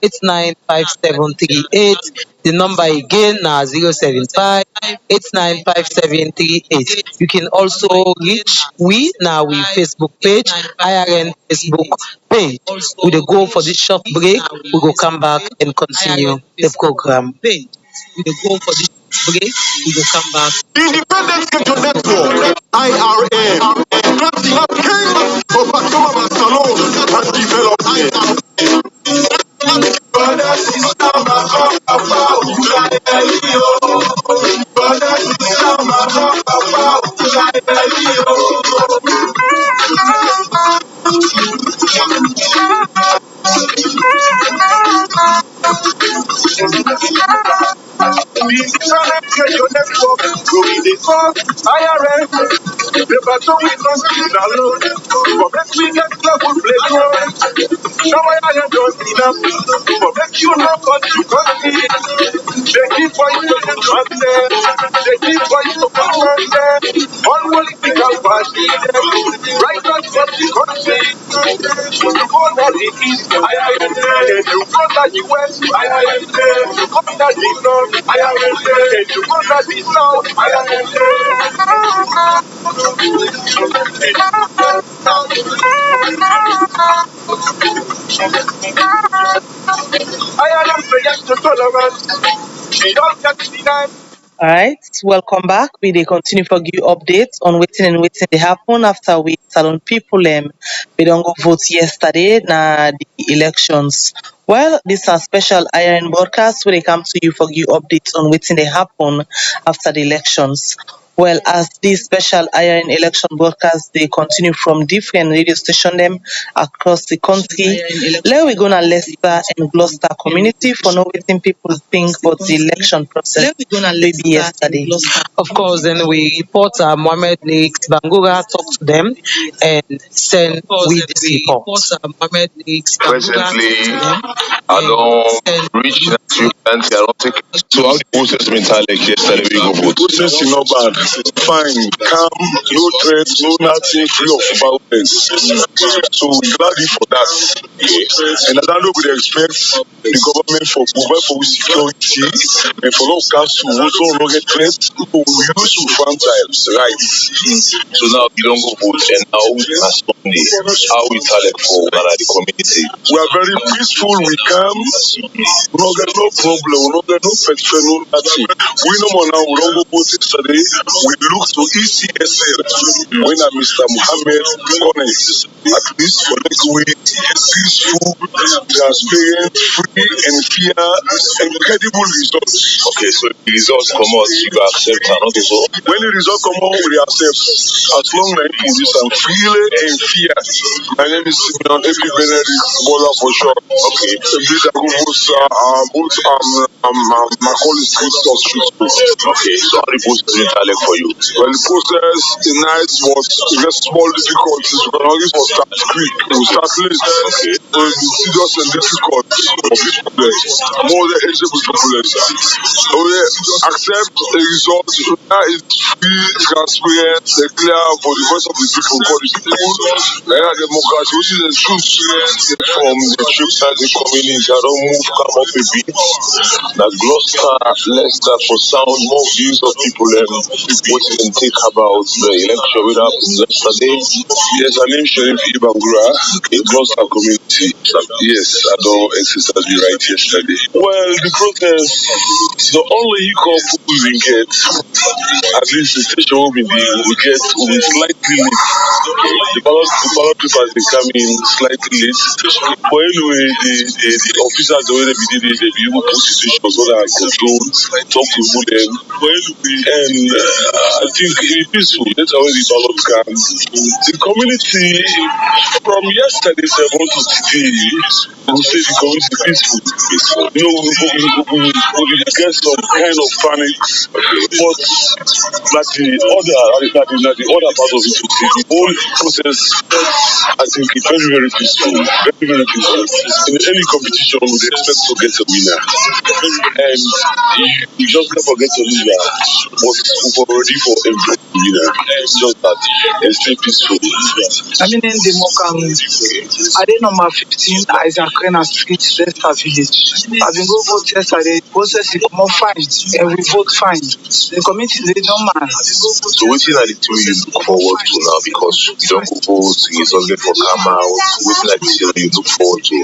075895738. The number again now 075895738. You can also reach we now with Facebook page, IRN Facebook page. We will go for this short break. We will come back and continue the program. We will go for this break. We will come back. Independence Radio Network, IRN, planting up king for Pastor Salon and development. Brother, sister, mama, papa, brother, sister, mama, papa, Radio Network, growing the song, IRN, the battle we must be alone. For best we get level play for. Now I don't enough. For best you have got to continue. They keep fighting for the content. They keep fighting for content. All political parties. Right now, what the country. You go that the east, IRN. You go that the west, IRN. You go that the north, IRN. You go that the south, IRN. IRN project to tolerance. They don't get denied. All right, welcome back. We dey continue for give you updates on waiting they happen after we salon people we don't go vote yesterday na the elections. Well, this is a special IRN broadcast where they come to you for give you updates on waiting they happen after the elections. Well, as this special IRN election broadcast, they continue from different radio stations them across the country. Let we go to Leicester and Gloucester community for know what people think about the election process maybe yesterday. Of course, then we report Mohammed Lakes Bangura, talk to them and send we this report. Presently, I don't reach that you and I don't think so. How the process been like yesterday we go vote? Process is not bad. fine, calm, no threat, no nothing, free of violence. So we glad you for that. And I don't know we expect the government for provide for security and for all council also not get threat. We use to franchise, right? So now you don't go vote, and now as Sunday, how we tell it for the community. We are very peaceful, we calm, we don't get no problem, we don't get no petrol, no nothing. We no more now, we don't go vote yesterday. We look to ECSL when Mr. Mohammed honest. At least for like we peaceful, transparent, free and fair, incredible results. Okay, so the results come out, you accept and not so. When the result come out, we accept. As long as it is free and fair. My name is Simeon Epi Benedict Bola for short. Okay. My call is Christos Street. Okay, so how the process is like for you? Well, the process, the night was just small difficulties. We always was start quick. We start late. Okay. So it's serious and difficult for people there. More than eligible people. So we accept the result. That is free, transparent, clear for the voice of the people. For the people, and democracy, which is the truth From the troops that the community, I don't move, come up a bit. Now Gloucester, Leicester for sound, more views of people what you can think about the election with happened yesterday. Yes, my name is Sheriff Ibangura, in Gloucester community. Yes, I don't exercise the right yesterday. Well, the protest, the only hiccup we will get, at least the station will be will be slightly late. The ballot papers they come in slightly late. But anyway, the officers the way they did it, they be able to put situations so that I control, talk to them. But anyway, and I think it's peaceful. That's how the ballot comes. The community from yesterday to today, we say the community peaceful. You know, we get some kind of panic, but like the other part of it, the whole process, I think it's very, very peaceful. Very, very peaceful. In any competition, we expect to get a winner. And you just never get a winner, but we're ready for a winner. It's just that it's still peaceful. I mean, in the Mokam, I did number 15, Isaac Rena Street, Leicester Village. I've been going vote yesterday, the process is more fine, and we vote fine. The committee, they don't mind. So which are the two you look forward to now because you don't go vote, it's only for come out, which are the two you look forward to?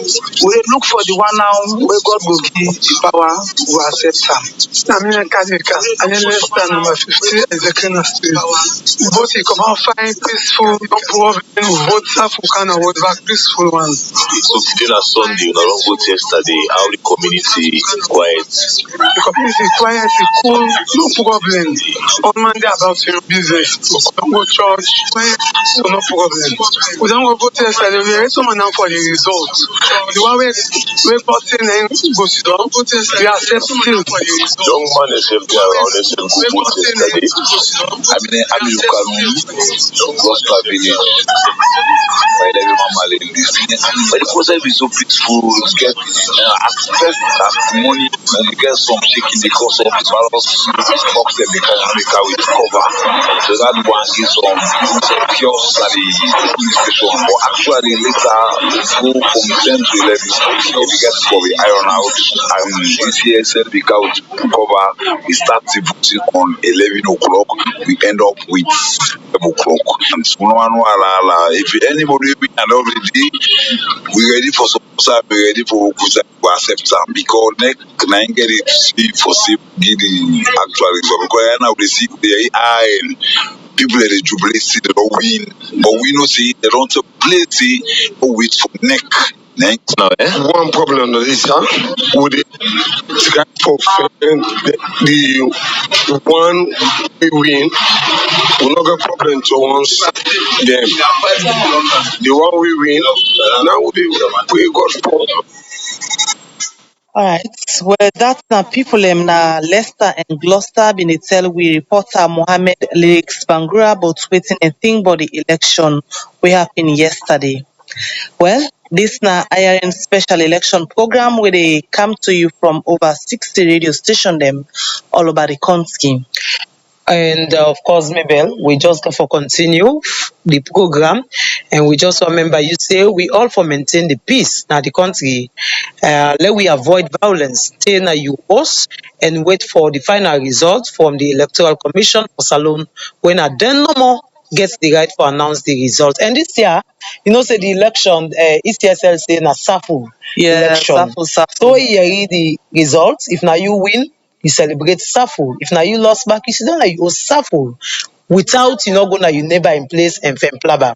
We look for the one now where God will give the power to accept him. I mean, Kadeka, and then Leicester number 50, Isaac Rena Street. Vote, come out fine, peaceful, no problem, vote African and vote back peaceful ones. So today on Sunday, you don't vote yesterday, how the community quiet? The community quiet, cool, no problem. On Monday about your business, don't go church, so no problem. We don't go vote yesterday, we are someone now for the result. The one we got in and go to the we accept still. Young man is empty around the same go vote yesterday. I mean, you can Gloucester Village. By the mama lady. But the process is so peaceful, you get access that money, and you get some shaking because of the balance box that they can make out with cover. So that one is some kiosks at the police station. But actually later go from 10 to 11 if you get for the iron out and ECSL pick out cover, we start the voting on 11 o'clock, we end up with 12 o'clock. And so if anybody and every day we ready for some we ready for to accept them because next can get it see for see the actually so because now we see the AI people at the jubilee see they don't win but we know see they don't play see wait for next now one problem is with the guy for the one we win we not get problem to once them the one we win now we got problem. All right. Well, that's now people na Leicester and Gloucester been a tell we reporter Mohammed Lakes Bangura about waiting and think about the election we happened yesterday. Well, this na IRN special election program where they come to you from over 60 radio station them all over the country. And of course, Mabel, we just go for continue the program, and we just remember you say we all for maintain the peace now the country. Let we avoid violence, stay na you us, and wait for the final result from the Electoral Commission for Salone when I then no more gets the right to announce the result. And this year, you know, say the election, ECSL say na SAFU Yeah, election. Safu So Safu. here read the results. If now you win, you celebrate SAFU. If now you lost back, you sit down like you go SAFU. Without you not go na you neighbor in place and femplaba.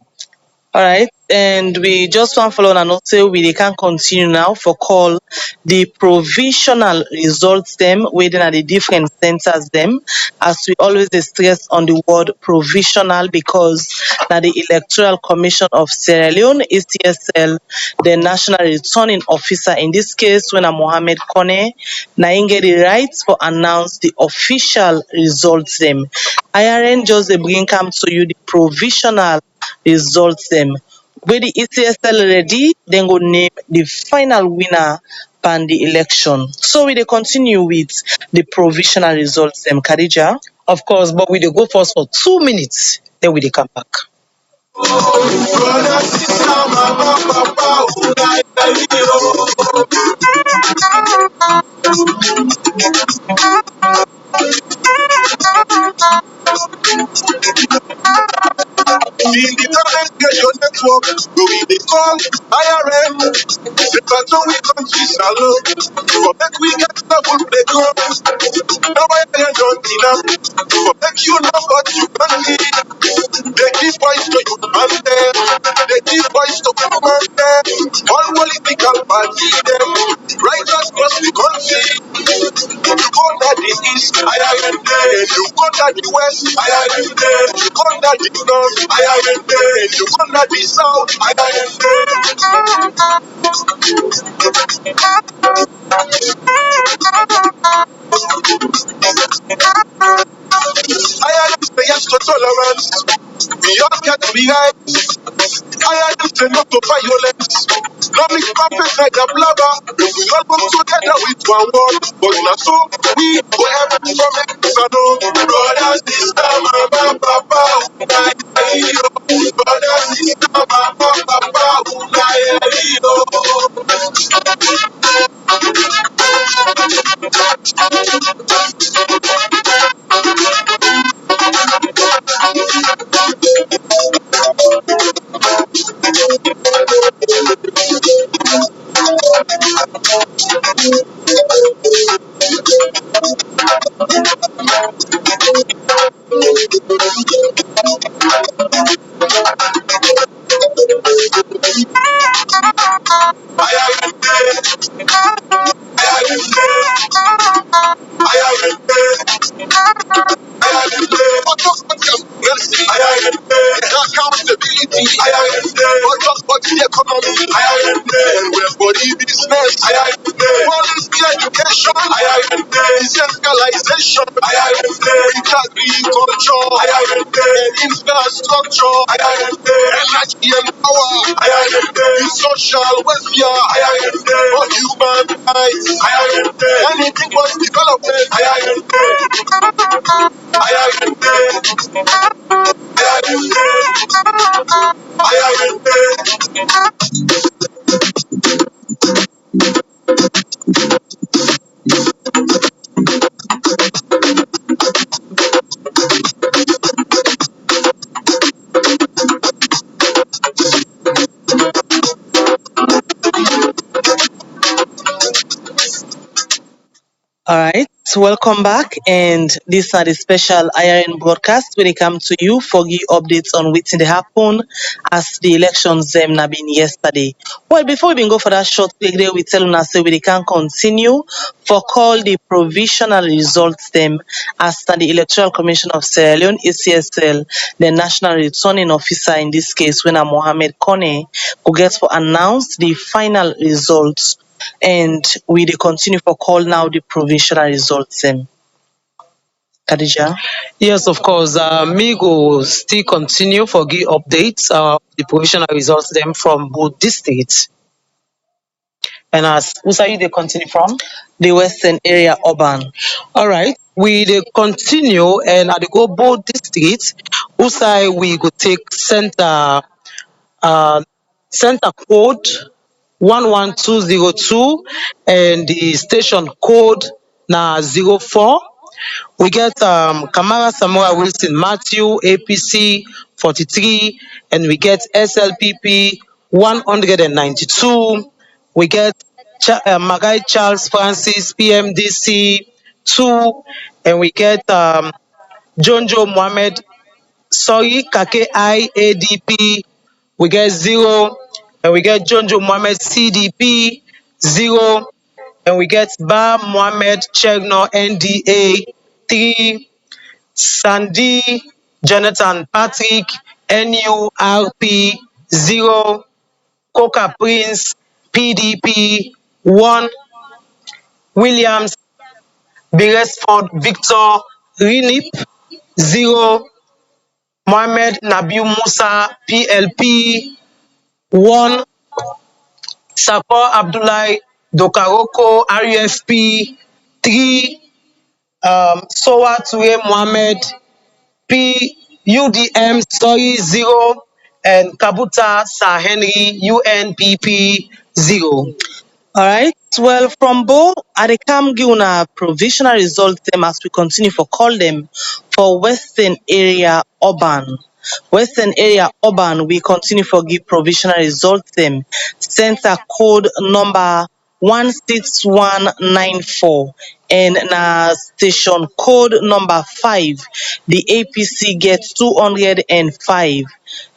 All right, and we just want follow on note say we can continue now for call the provisional results them within at the different centers them, as we always dey stress on the word provisional because now the Electoral Commission of Sierra Leone (ECSL), the national returning officer in this case when Mohammed Kone na im get the rights for announce the official results them. IRN just dey bring come to you the provisional results them. Wey the ECSL ready, then go name the final winner pan the election. So we dey continue with the provisional results them, Khadija. Of course, but we dey go first for 2 minutes, then we dey come back. Brother, sister, mama, papa, una independent get your network, go in the call, IRM, the pattern we countries alone, for make we get level they come, now I don't enough, for make you know what you can need, they give voice to you and them, they give voice to women them, all political party them, righteous cross the country, you go that the east, IRM, you go that the west, IRM, you go that the north, IRM, you go that the south, IRM say yes to tolerance. We all get behind. IRM say no to violence. No mix perfect like a blabber. We all work together with one word. But not so we go ever from it. So no, brothers, sister, mama, papa, brothers, sister, mama, papa, accountability, but the economy, everybody business, policy education, decentralization, agriculture, infrastructure, energy and power, social welfare, for human rights, anything was development, All right, welcome back, and this are the special IRN broadcast when they come to you for give updates on what's they happen as the elections them na been yesterday. Well, before we even go for that short break there, we tell us say we can continue for call the provisional results them as the Electoral Commission of Sierra Leone (ECSL), the national returning officer in this case, when Mohammed Kone, who gets for announce the final results. And we dey continue for call now the provisional results. Khadija. Yes, of course. Me go still continue for give updates. The provisional results them from both districts. And as who are you they continue from? The Western area urban. All right. we dey continue and I dey go both districts. Usai we go take uh, center code 11202 and the station code na 04. We get Kamara Samora Wilson Matthew APC 43 and we get SLPP 192. We get Magai Charles Francis PMDC 2 and we get Jonjo Mohammed Kake IADP, we get 0 and we get Jonjo Mohammed CDP 0 and we get Ba Mohammed Chegno NDA 3, Sandy Jonathan Patrick NURP 0, Coca Prince PDP 1, Williams Beresford Victor Rinip 0, Mohammed Nabil Musa PLP 1, Sapor Abdullahi Dokaroko RUFP 3, Sowa Toure Mohammed PUDM Story 0 and Kabuta Sir Henry UNPP 0. Alright, well, from Bo, I dey come give una provisional results them as we continue for call them for Western Area Urban. Western Area Urban, we continue for give provisional results them. Center code number 16194 and na station code number 5. The APC gets 205.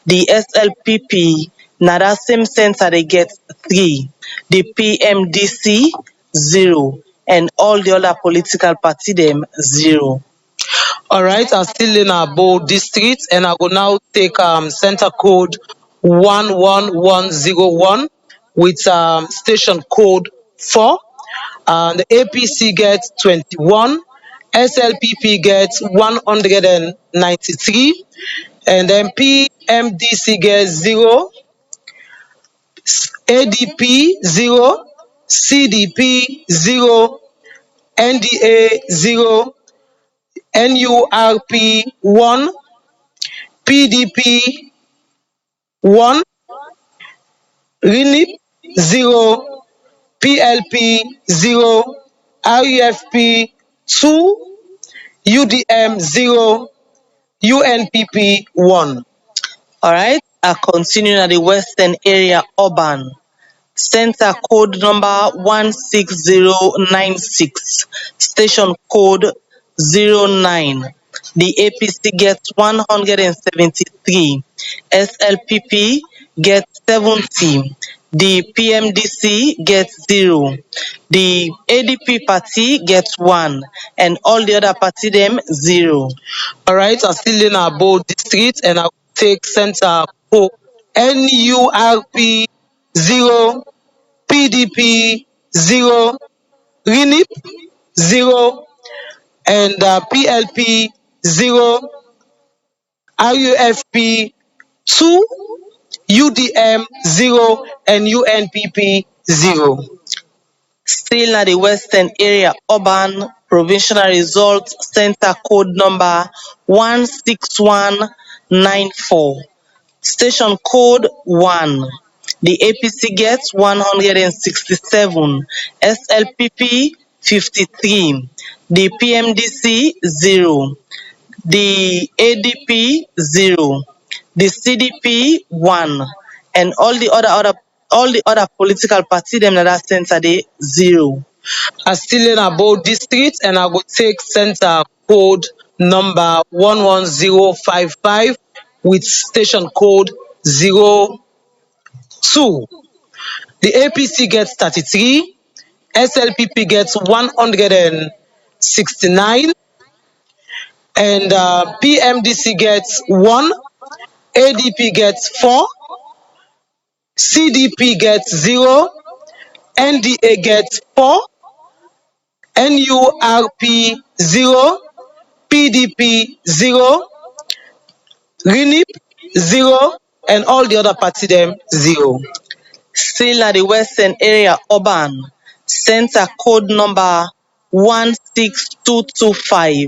The SLPP, na that same center they get 3. The PMDC 0 and all the other political party them 0. All right, I'm still in Abo district and I go now take center code 11101 with station code 4. And the APC gets 21, SLPP gets 193, and then PMDC gets 0, ADP 0, CDP 0, NDA 0, NURP 1, PDP 1, RINIP 0, PLP 0, RUFP 2, UDM 0, UNPP 1. Alright, I continue at the Western Area Urban. Center code number 16096, station code 09. The APC gets 173, SLPP gets 70, the PMDC gets 0, the ADP party gets 1, and all the other party them 0. All right, I'm still in Abo district and I'll take center code NURP 0, PDP 0, RINIP 0, and PLP 0, RUFP 2, UDM 0, and UNPP 0. Still at the Western Area Urban Provisional Results Center code number 16194. Station code 1. The APC gets 167, SLPP 53, the PMDC 0, the ADP 0, the CDP 1, and all the other political party them that center they 0. I'm still in Abo district and I will take center code number 11055 with station code 02. The APC gets 33, SLPP gets 169, and PMDC gets 1, ADP gets 4, CDP gets 0, NDA gets 4, NURP 0, PDP 0, RINIP 0, and all the other party them 0. Still at the Western Area Urban, center code number 162 225.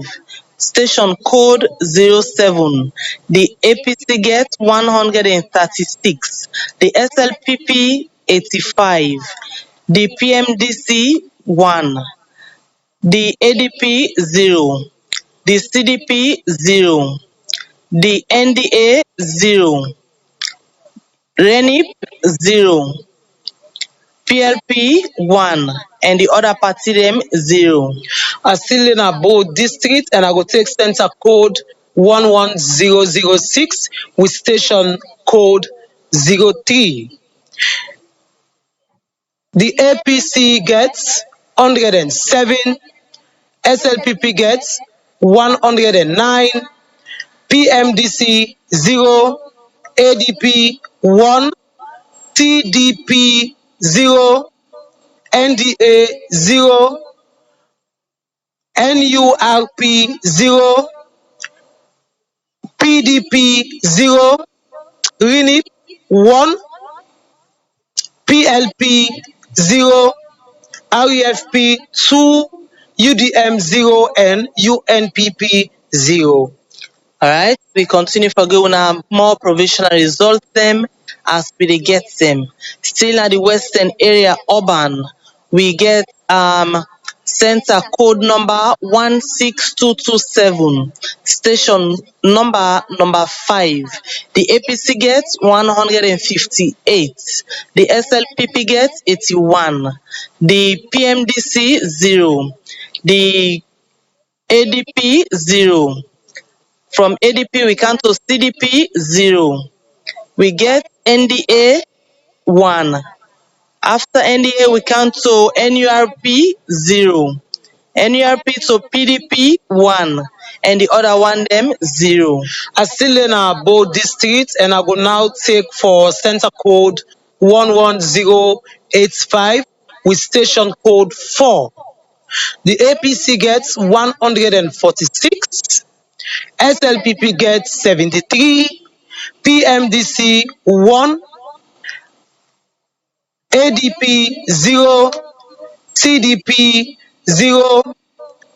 Station code 07. The APC gets 136. The SLPP 85. The PMDC 1. The ADP 0. The CDP 0. The NDA 0. RENIP 0. PLP 1, and the other party them 0. I still in about district, and I go take center code 11006 with station code 03. The APC gets 107, SLPP gets 109, PMDC 0, ADP 1, TDP 0, NDA 0, NURP 0, PDP 0, RINIP 1, PLP 0, REFP 2, UDM 0, and UNPP 0. Alright, we continue for going more provisional results them as we dey get them. Still at the western area urban, we get center code number 16227, station number 5. The APC gets 158. The SLPP gets 81. The PMDC 0. The ADP 0. From ADP we come to CDP 0. We get NDA 1. After NDA we come to NURP 0. NURP to PDP 1, and the other one them 0. I still in both districts, and I will now take for center code 11085 with station code 4. The APC gets 146, SLPP gets 73, PMDC 1, ADP 0, CDP 0,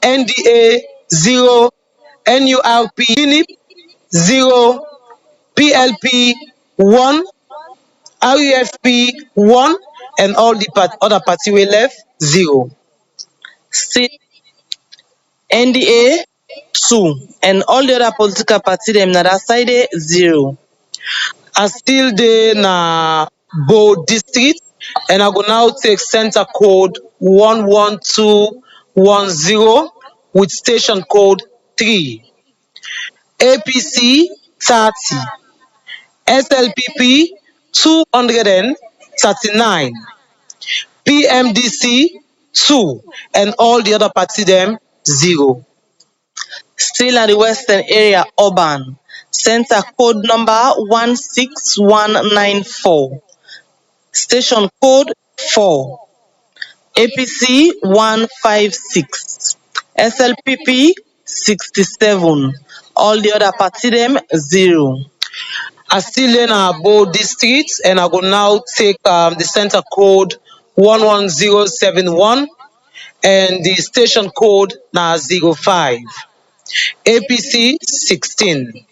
NDA 0, NURP 0, PLP 1, REFP 1, and all the other party we left 0. Still NDA 2, and all the other political party them na that side 0. I still there na both district, and I go now take center code 11210 with station code 3. APC 30, SLPP 239, PMDC 2, and all the other party them 0. Still at the western area urban, center code number 16194, station code 4. APC 156, SLPP 67, all the other party them 0. I still in both districts, and I go now take the center code 11071, and the station code na 05. APC 16,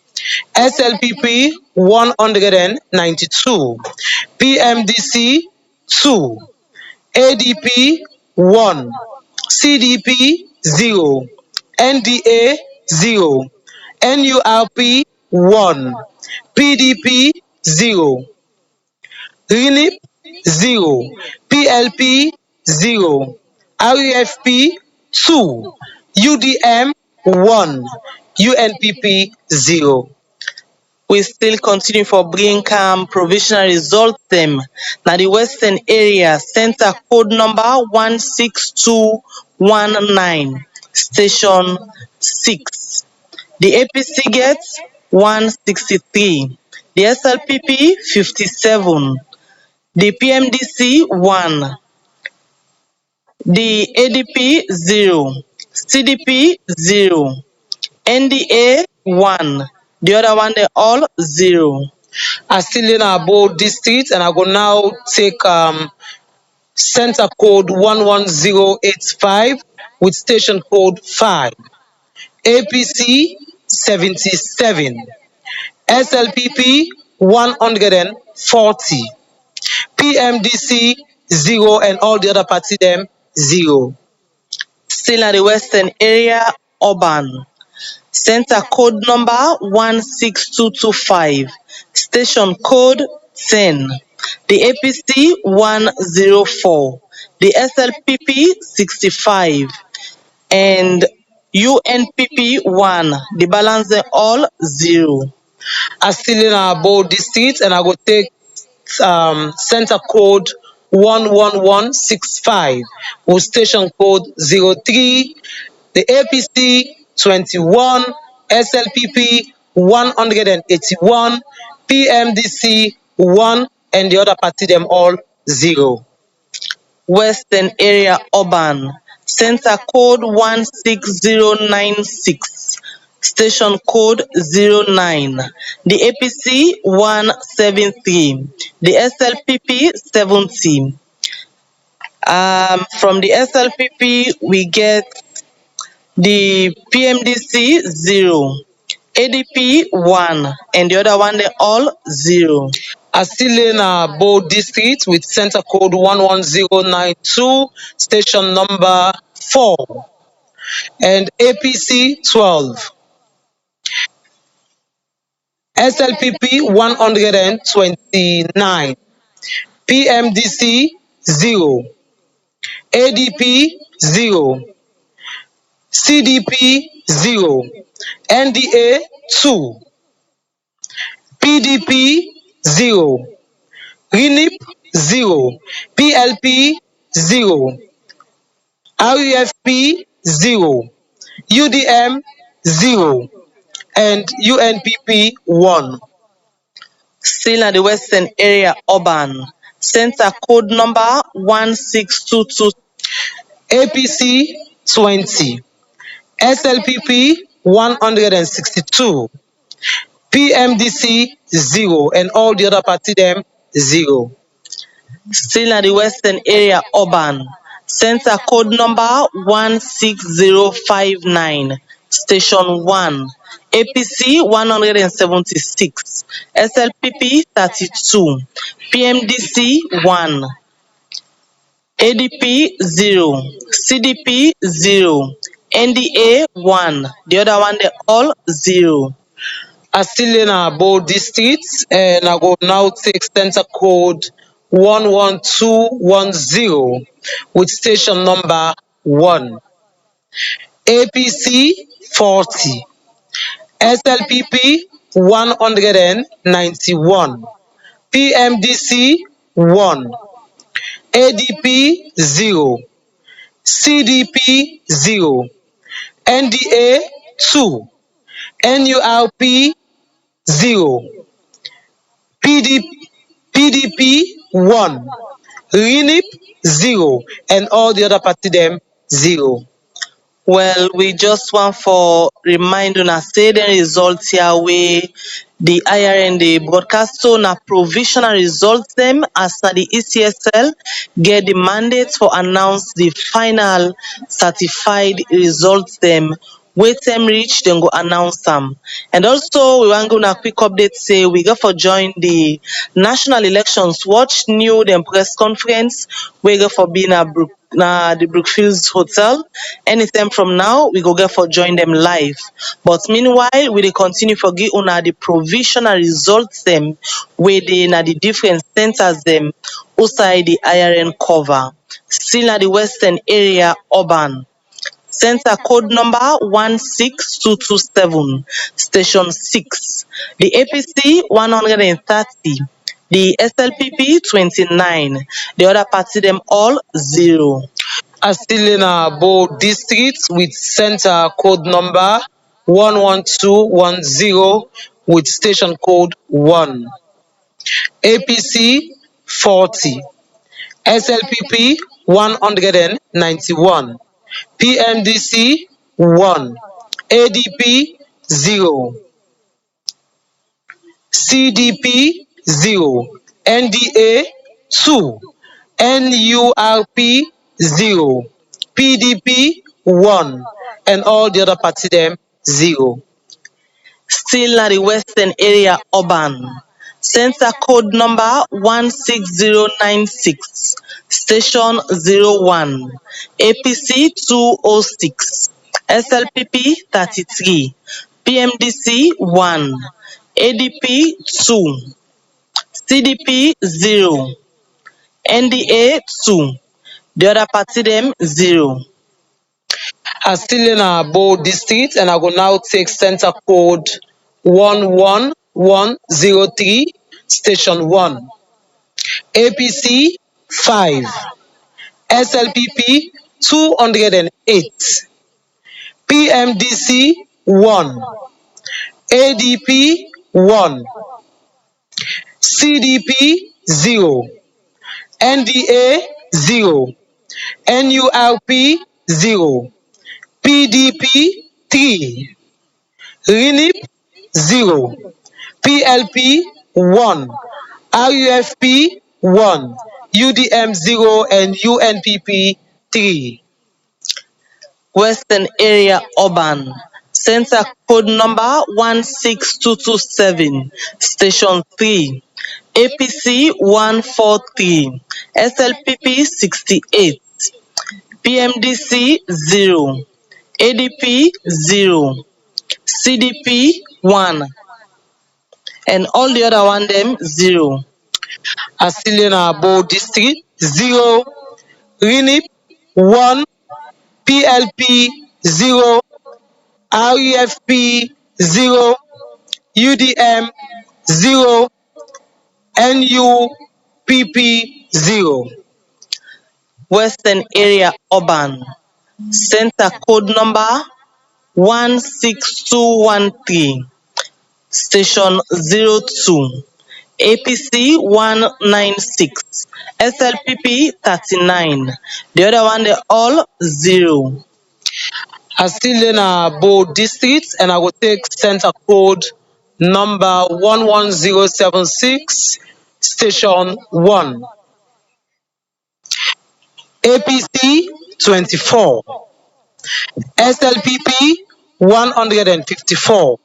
SLPP 192, PMDC 2, ADP 1, CDP 0, NDA 0, NURP 1, PDP 0, RINIP 0, PLP 0, REFP 2, UDM 1, UNPP 0. We still continue for bring provisional result them. Now the western area, center code number 16219, station 6. The APC gets 163. The SLPP 57. The PMDC 1. The ADP 0. CDP 0. NDA 1. The other one they all 0. I still in both districts, and I go now take center code 11085 with station code 5, APC 77, SLPP 140, PMDC 0, and all the other party them 0. Still at the Western area, urban. Center code number 16225. Station code 10. The APC 104. The SLPP 65. And UNPP 1. The balance they all 0. I still in our bold district, and I go take center code 11165 with station code 03, the APC 21, SLPP 181, PMDC 1, and the other party them all 0. Western area urban. Center code 16096. Station code 09. The APC 173. The SLPP 70. From the SLPP we get the PMDC 0, ADP 1, and the other one they all 0. I still in Bo district with center code 11092, station number 4, and APC 12, SLPP 129, PMDC 0, ADP 0, CDP 0, NDA 2, PDP 0, RINIP 0, PLP 0, RUFP 0, UDM 0, and UNPP 1. Still at the Western area urban. Center code number 1622. APC 20, SLPP 162, PMDC 0, and all the other party them 0. Still at the Western area urban. Center code number 16059. Station 1. APC 176. SLPP 32. PMDC 1. ADP 0. CDP 0. NDA 1. The other one they all 0. I still in Bo district, and I go now take center code 11210 with station number 1, APC 40, SLPP 191, PMDC 1, ADP 0, CDP 0, NDA 2, NURP 0, PDP 1, RINIP 0, and all the other party them 0. Well, we just want for remind una say the results here wey the IRN dey broadcast so na provisional results them as na the ECSL get the mandate for announce the final certified results them. Wait them reach, then go announce them. And also we want gonna quick update say we go for join the National Elections Watch new them press conference. We go for being the Brookfields Hotel. Anytime from now, we go get for join them live. But meanwhile, we dey continue for give una the provisional results them where they na the different centers them outside the IRN cover. Still at the Western area urban. Center code number 16227, station 6. The APC 130. The SLPP 29. The other party them all 0. I still in Bo district with center code number 11210 with station code 1, APC 40, SLPP 191, PMDC 1, ADP 0, CDP 0, NDA 2, NURP 0, PDP 1, and all the other party them 0. Still na the Western area urban. Center code number 16096, station 01, APC 206, SLPP 33, PMDC 1, ADP 2, CDP 0, NDA 2, the other party them 0. I'm still in Abo district, and I will now take center code 11103, station 1, APC 5, SLPP 208, PMDC 1, ADP 1, CDP 0, NDA 0, NURP 0, PDP 3, RINIP 0, PLP 1, RUFP 1, UDM 0, and UNPP 3. Western area urban. Center code number 16227, station 3, APC 143, SLPP 68, PMDC 0, ADP 0, CDP 1, and all the other one them 0. I'm still in Abo district 0, RINIP 1, PLP 0, RUFP 0, UDM 0, NUPP 0. Western area urban. Center code number 16213, station 02, APC 196, SLPP 39. The other one they all 0. I'm still in Abo district, and I will take center code number 11076, station 1, APC 24, SLPP 154,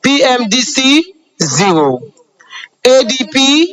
PMDC 0, ADP